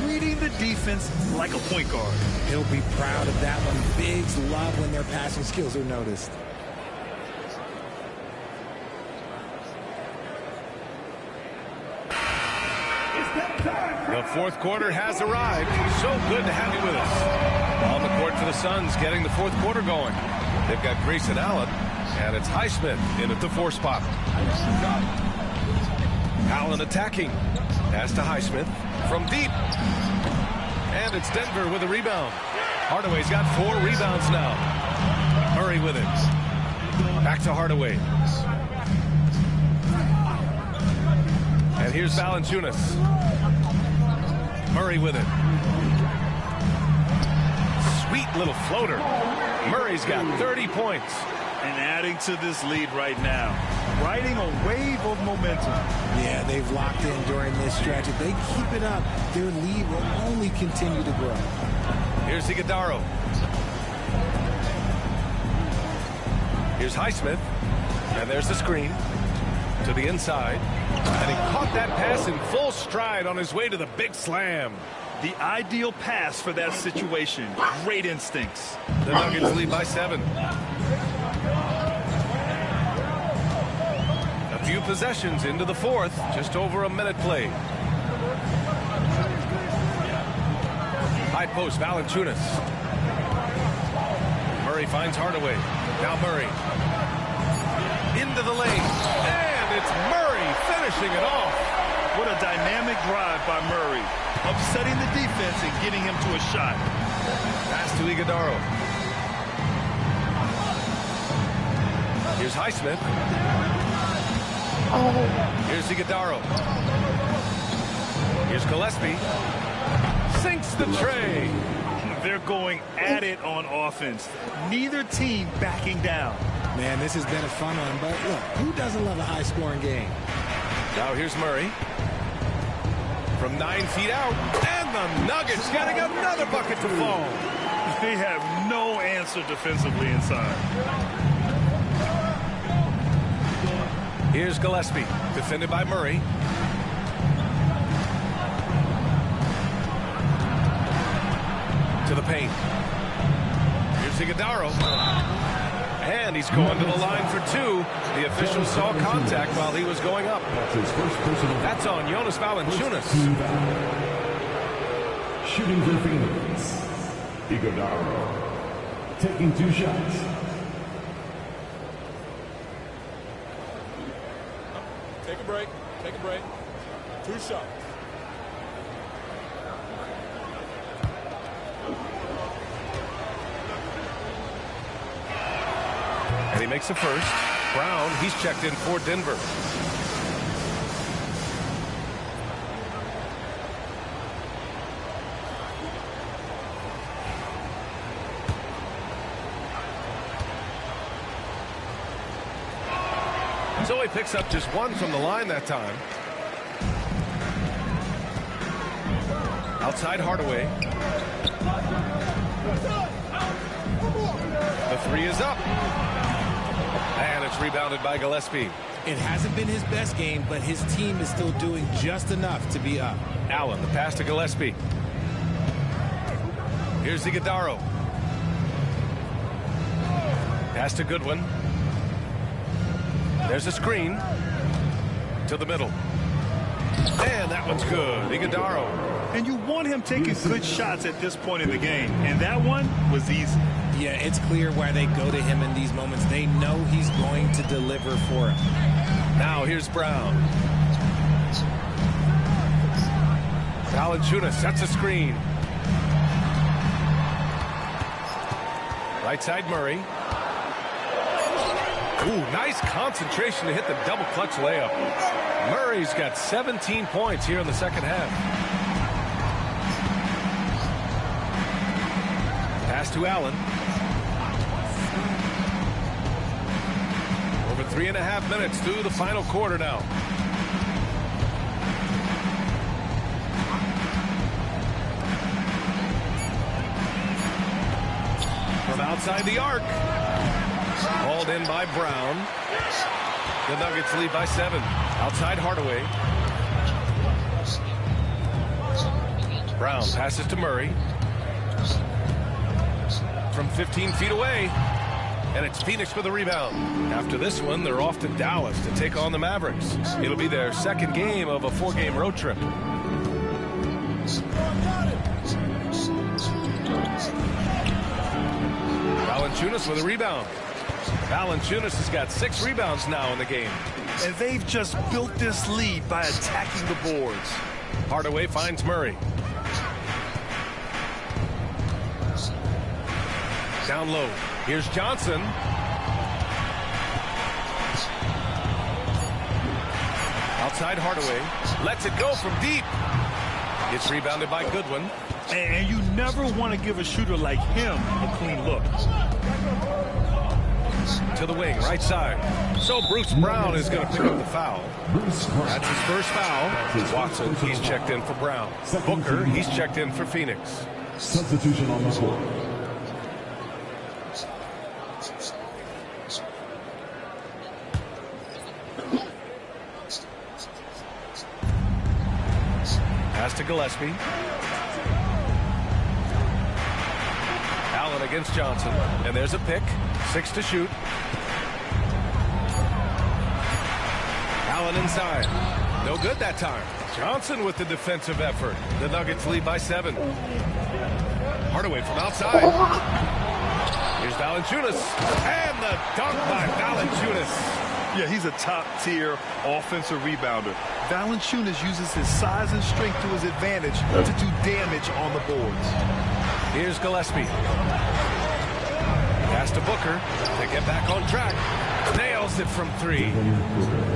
Reading the defense like a point guard.
He'll be proud of that one. Bigs love when their passing skills are noticed.
The fourth quarter has arrived. So good to have you with us. On the court for the Suns, getting the fourth quarter going. They've got Grayson Allen, and it's Highsmith in at the 4 spot. Allen attacking. Pass to Highsmith from deep. And it's Denver with a rebound. Hardaway's got 4 rebounds now. Murray with it. Back to Hardaway. And here's Valanciunas. Murray with it. Sweet little floater. Murray's got 30 points.
And adding to this lead right now. Riding a wave of momentum.
Yeah, they've locked in during this stretch. If they keep it up, their lead will only continue to grow.
Here's Iguodala. Here's Highsmith. And there's the screen. To the inside. And he caught that pass in full stride on his way to the big slam.
The ideal pass for that situation. Great instincts.
The Nuggets lead by 7. A few possessions into the fourth. Just over a minute played. High post, Valanciunas. Murray finds Hardaway. Now Murray. Into the lane. And it's Murray finishing it off.
What a dynamic drive by Murray. Upsetting the defense and getting him to a shot.
Pass to Iguodala. Here's Highsmith. Here's Iguodala. Here's Gillespie. Sinks the tray.
They're going at it on offense. Neither team backing down.
Man, this has been a fun one, but look, who doesn't love a high-scoring game?
Now here's Murray. From 9 feet out. And the Nuggets getting another bucket to fall.
They have no answer defensively inside.
Here's Gillespie. Defended by Murray. To the paint. Here's Iguodala. And he's going to the line for 2. The official saw contact while he was going up.
That's his first personal.
That's on Jonas Valanciunas.
Shooting for Phoenix. Iguodala taking 2 shots.
Take a break. Take a break. 2 shots.
And he makes the first. Brown, he's checked in for Denver. So he picks up just 1 from the line that time. Outside Hardaway. The 3 is up. And it's rebounded by Gillespie.
It hasn't been his best game, but his team is still doing just enough to be up.
Allen, the pass to Gillespie. Here's Iguodala. Pass to Goodwin. There's a screen. To the middle. And that one's good. Iguodala.
And you want him taking good shots at this point in the game. And that one was easy.
Yeah, it's clear why they go to him in these moments. They know he's going to deliver for him.
Now here's Brown. Valanciunas sets a screen. Right side Murray. Ooh, nice concentration to hit the double clutch layup. Murray's got 17 points here in the second half. Pass to Allen. Over 3.5 minutes through the final quarter now. From outside the arc. Hauled in by Brown. The Nuggets lead by 7. Outside Hardaway. Brown passes to Murray. From 15 feet away. And it's Phoenix with a rebound. After this one, they're off to Dallas to take on the Mavericks. It'll be their second game of a 4-game road trip. Valanciunas with a rebound. Valanciunas has got 6 rebounds now in the game.
And they've just built this lead by attacking the boards.
Hardaway finds Murray. Down low. Here's Johnson. Outside Hardaway. Lets it go from deep. Gets rebounded by Goodwin.
And you never want to give a shooter like him a clean look.
To the wing, right side. So Bruce Brown is going to pick up the foul. That's his first foul. Watson, he's checked in for Brown. Booker, he's checked in for Phoenix.
Substitution on the court.
Gillespie. Allen against Johnson. And there's a pick. 6 to shoot. Allen inside. No good that time. Johnson with the defensive effort. The Nuggets lead by 7. Hardaway from outside. Here's Valanciunas. And the dunk by Valanciunas.
Yeah, he's a top-tier offensive rebounder. Valanciunas uses his size and strength to his advantage to do damage on the boards.
Here's Gillespie. Pass to Booker to get back on track. Nails it from 3.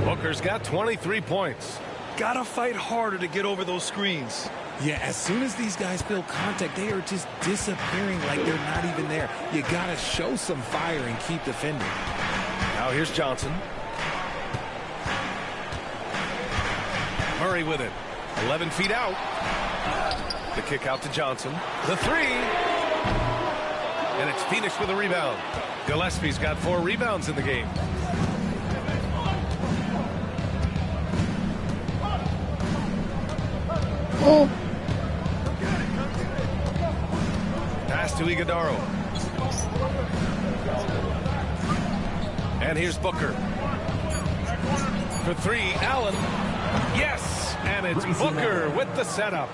Booker's got 23 points.
Gotta fight harder to get over those screens.
Yeah, as soon as these guys feel contact, they are just disappearing like they're not even there. You gotta show some fire and keep defending.
Now here's Johnson. Murray with it. 11 feet out. The kick out to Johnson. The 3. And it's Phoenix with a rebound. Gillespie's got 4 rebounds in the game. Pass to Iguodaro. And here's Booker. For 3, Allen. Yes! And it's Booker with the setup.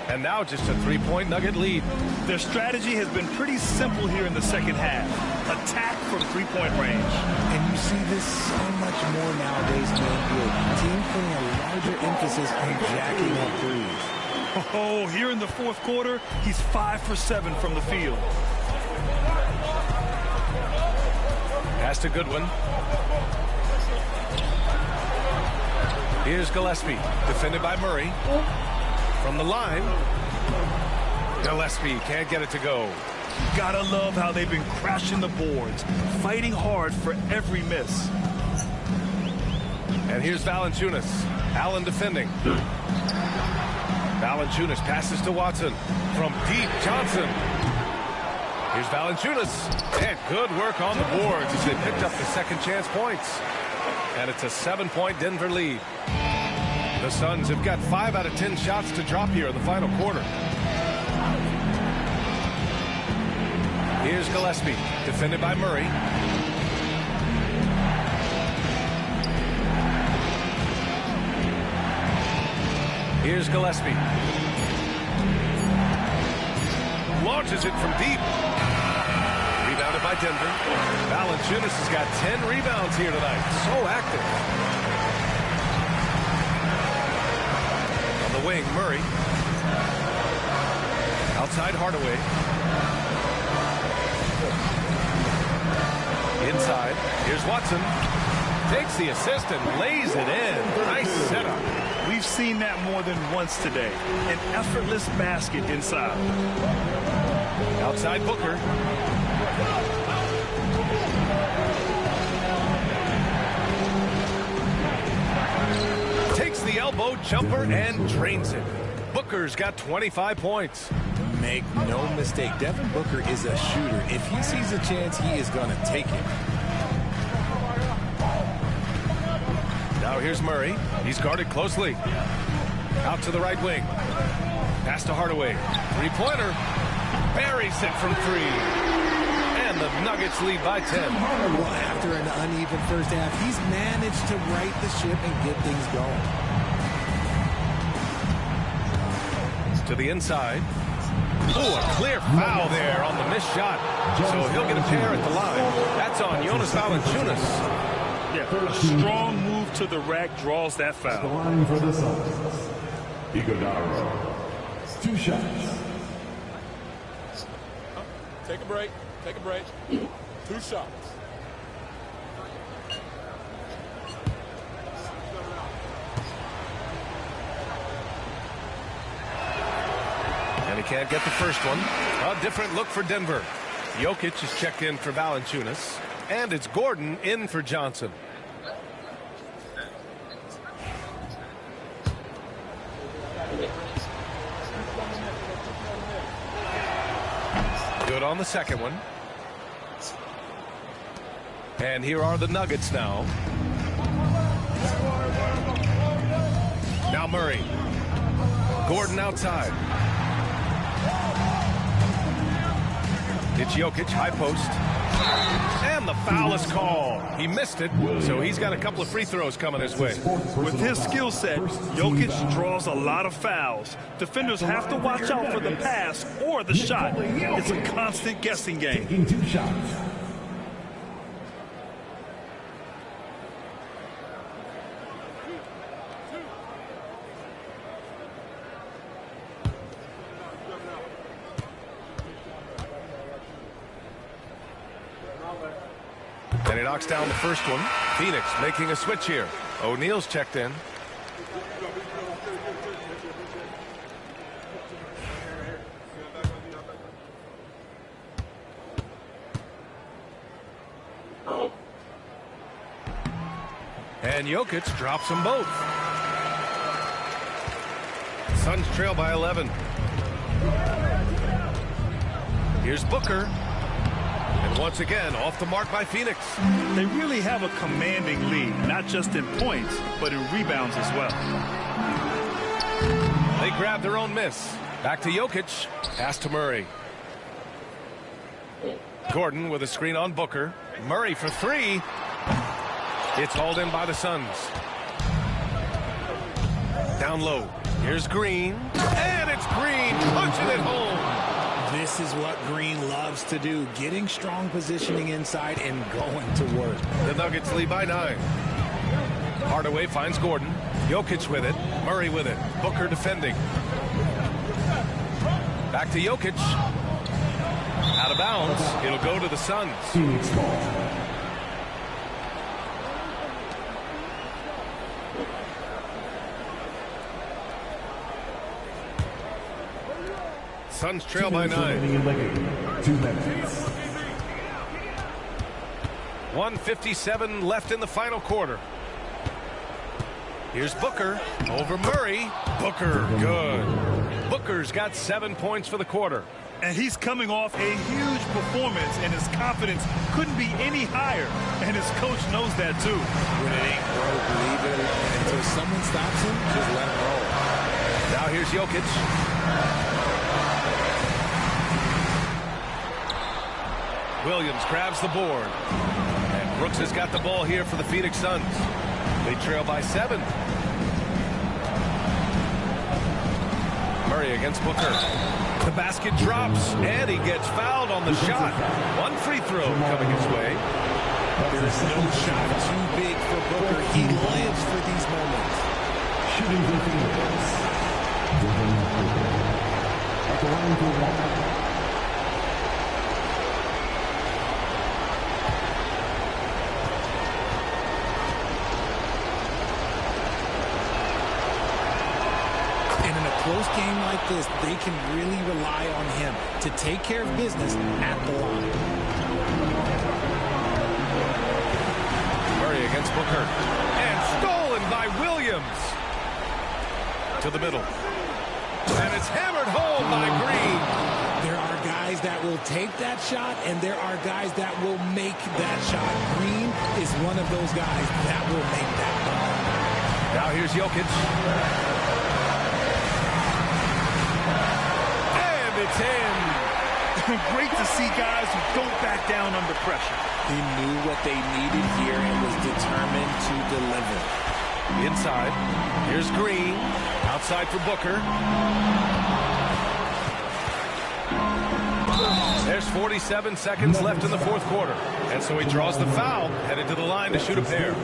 And now just a 3-point Nugget lead.
Their strategy has been pretty simple here in the second half. Attack from 3-point range.
And you see this so much more nowadays in the NBA. Teams putting a larger emphasis on jacking up threes.
Oh, here in the fourth quarter, he's 5 for 7 from the field.
Pass to Goodwin. Here's Gillespie, defended by Murray. From the line, Gillespie can't get it to go.
Gotta love how they've been crashing the boards, fighting hard for every miss.
And here's Valanciunas. Allen defending. Valanciunas passes to Watson. From deep, Johnson. Here's Valanciunas. And good work on the boards as they picked up the second chance points. And it's a 7-point Denver lead. The Suns have got 5 out of 10 shots to drop here in the final quarter. Here's Gillespie, defended by Murray. Here's Gillespie. Launches it from deep. Rebounded by Denver. Valanciunas has got 10 rebounds here tonight. So active. On the wing, Murray. Outside Hardaway. Inside. Here's Watson. Takes the assist and lays it in. Nice setup.
We've seen that more than once today. An effortless basket inside.
Outside Booker. Takes the elbow jumper and drains it. Booker's got 25 points.
Make no mistake, Devin Booker is a shooter. If he sees a chance, he is going to take it.
Now here's Murray. He's guarded closely. Out to the right wing. Pass to Hardaway. Three-pointer. Buries it from 3. And the Nuggets lead by 10.
Well, after an uneven first half, he's managed to right the ship and get things going.
To the inside. Oh, a clear foul there on the missed shot. So he'll get a pair at the line. That's on Jonas Valanciunas.
Yeah, a strong move to the rack draws that foul.
The line for the Suns. Iguodaro. 2 shots.
Take a break. Take a break. 2 shots.
And he can't get the first one. A different look for Denver. Jokic is checked in for Valanciunas. And it's Gordon in for Johnson. Good on the second one. And here are the Nuggets now. Now Murray. Gordon outside. It's Jokic, high post. And the foul is called. He missed it, so he's got a couple of free throws coming his way.
With his skill set, Jokic draws a lot of fouls. Defenders have to watch out for the pass or the shot. It's a constant guessing game.
Taking 2 shots.
And he knocks down the first one. Phoenix making a switch here. O'Neal's checked in. And Jokic drops them both. Suns trail by 11. Here's Booker. And once again, off the mark by Phoenix.
They really have a commanding lead, not just in points, but in rebounds as well.
They grab their own miss. Back to Jokic. Pass to Murray. Gordon with a screen on Booker. Murray for 3. It's hauled in by the Suns. Down low. Here's Green. And it's Green punching it home.
This is what Green loves to do, getting strong positioning inside and going to work.
The Nuggets lead by 9. Hardaway finds Gordon. Jokic with it. Murray with it. Booker defending. Back to Jokic. Out of bounds. It'll go to the Suns.
Phoenix ball.
Suns trail by 9.
2 minutes.
1:57 left in the final quarter. Here's Booker over Murray. Booker, good. Booker's got 7 points for the quarter.
And he's coming off a huge performance, and his confidence couldn't be any higher. And his coach knows that, too.
When it ain't broke, leave it. And until someone stops him, just let him roll.
Now here's Jokic. Williams grabs the board. And Brooks has got the ball here for the Phoenix Suns. They trail by 7. Murray against Booker. The basket drops, and he gets fouled on the shot. 1 free throw coming his way.
There's no shot too big for Booker. He lives for these moments.
Shooting for Phoenix. At the line for 1.
Close game like this, they can really rely on him to take care of business at the line.
Murray against Booker. And stolen by Williams. To the middle. And it's hammered home by Green.
There are guys that will take that shot, and there are guys that will make that shot. Green is one of those guys that will make that.
Now here's Jokic. It's in.
Great to see guys who don't back down under pressure.
He knew what they needed here and was determined to deliver.
Inside. Here's Green. Outside for Booker. There's 47 seconds left in the fourth quarter. And so he draws the foul, headed to the line to shoot a pair.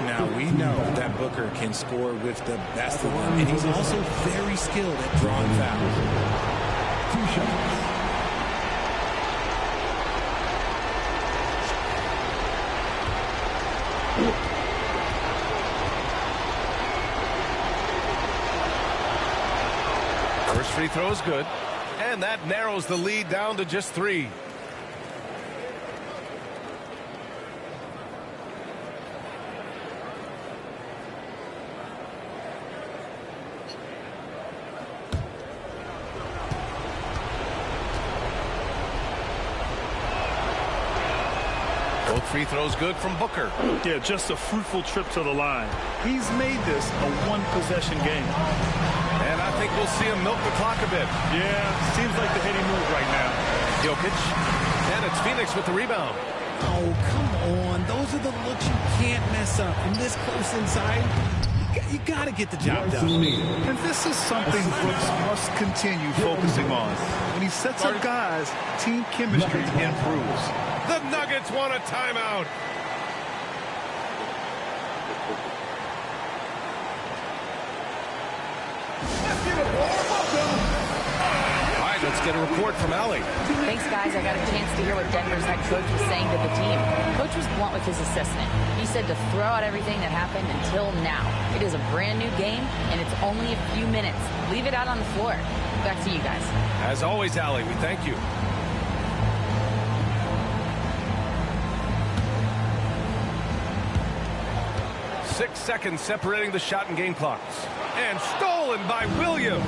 Now, we know that Booker can score with the best of them, and he's also very skilled at drawing fouls.
2 shots.
First free throw is good, and that narrows the lead down to just 3. Both free throws good from Booker.
Yeah, just a fruitful trip to the line. He's made this a 1-possession game.
think we'll see him milk the clock a bit.
Yeah, seems like the heady move right now.
Jokic. And it's Phoenix with the rebound.
Oh, come on. Those are the looks you can't mess up. From this close inside, you got to get the job done.
And this is something Brooks must continue focusing on. When he sets up guys, team chemistry improves.
The Nuggets want a timeout. All right, let's get a report from Allie.
Thanks, guys. I got a chance to hear what Denver's head coach was saying to the team. Coach was blunt with his assessment. He said to throw out everything that happened until now. It is a brand new game, and it's only a few minutes. Leave it out on the floor. Back to you guys.
As always, Allie, we thank you. 6 seconds separating the shot and game clocks. And stolen by Williams.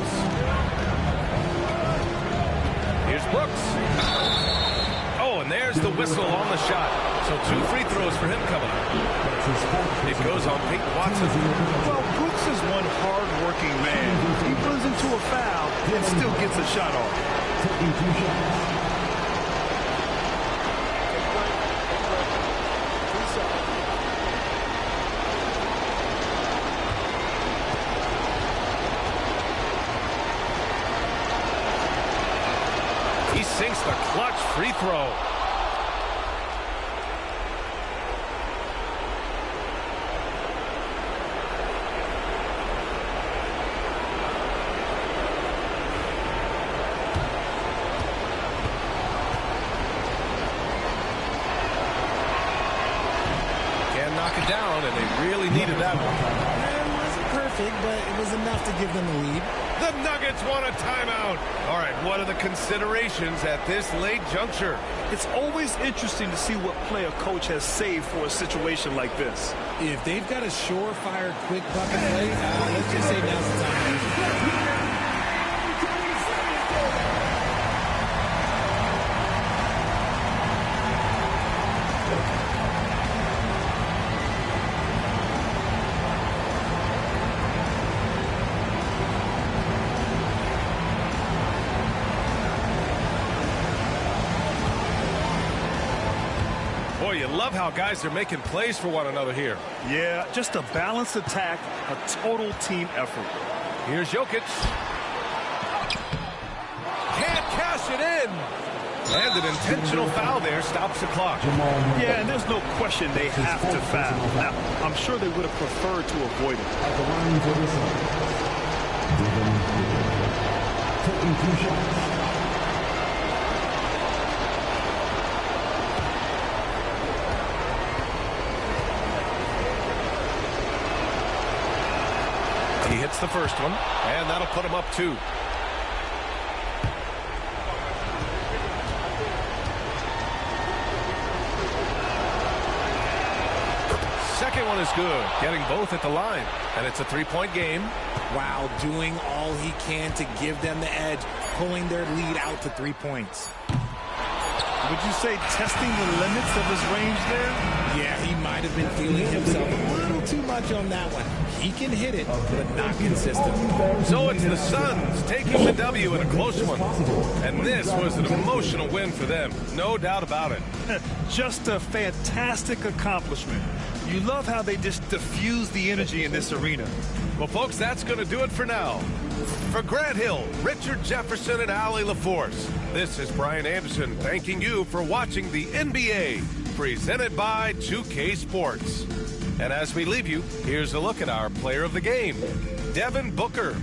Here's Brooks. Oh, and there's the whistle on the shot. So 2 free throws for him coming up. It goes on Peyton Watson.
Well, Brooks is one hard-working man. He runs into a foul and still gets a shot off.
Taking 2 shots.
He sinks the clutch free throw. Can't knock it down, and they really needed that one.
It wasn't perfect, but it was enough to give them the lead.
The Nuggets want a timeout. All right, what are the considerations at this late juncture?
It's always interesting to see what play a coach has saved for a situation like this.
If they've got a surefire, quick bucket play, let's just say now's the time to use it.
Boy, you love how guys are making plays for one another here.
Yeah, just a balanced attack, a total team effort.
Here's Jokic. Can't cash it in. And an intentional foul there stops the clock.
Yeah, and there's no question they have to foul. Now, I'm sure they would have preferred to avoid it.
At the line for this one. Taking 2 shots.
He hits the first one, and that'll put him up 2. Second one is good, getting both at the line, and it's a 3-point game.
Wow, doing all he can to give them the edge, pulling their lead out to 3 points.
Would you say testing the limits of his range there?
Yeah, he might have been feeling himself a little too much on that one. He can hit it, but not consistently.
So it's the Suns taking the W in a close one. And this was an emotional win for them, no doubt about it.
Just a fantastic accomplishment. You love how they just diffuse the energy in this arena.
Well, folks, that's going to do it for now. For Grant Hill, Richard Jefferson, and Allie LaForce, this is Brian Anderson thanking you for watching the NBA, presented by 2K Sports. And as we leave you, here's a look at our player of the game, Devin Booker.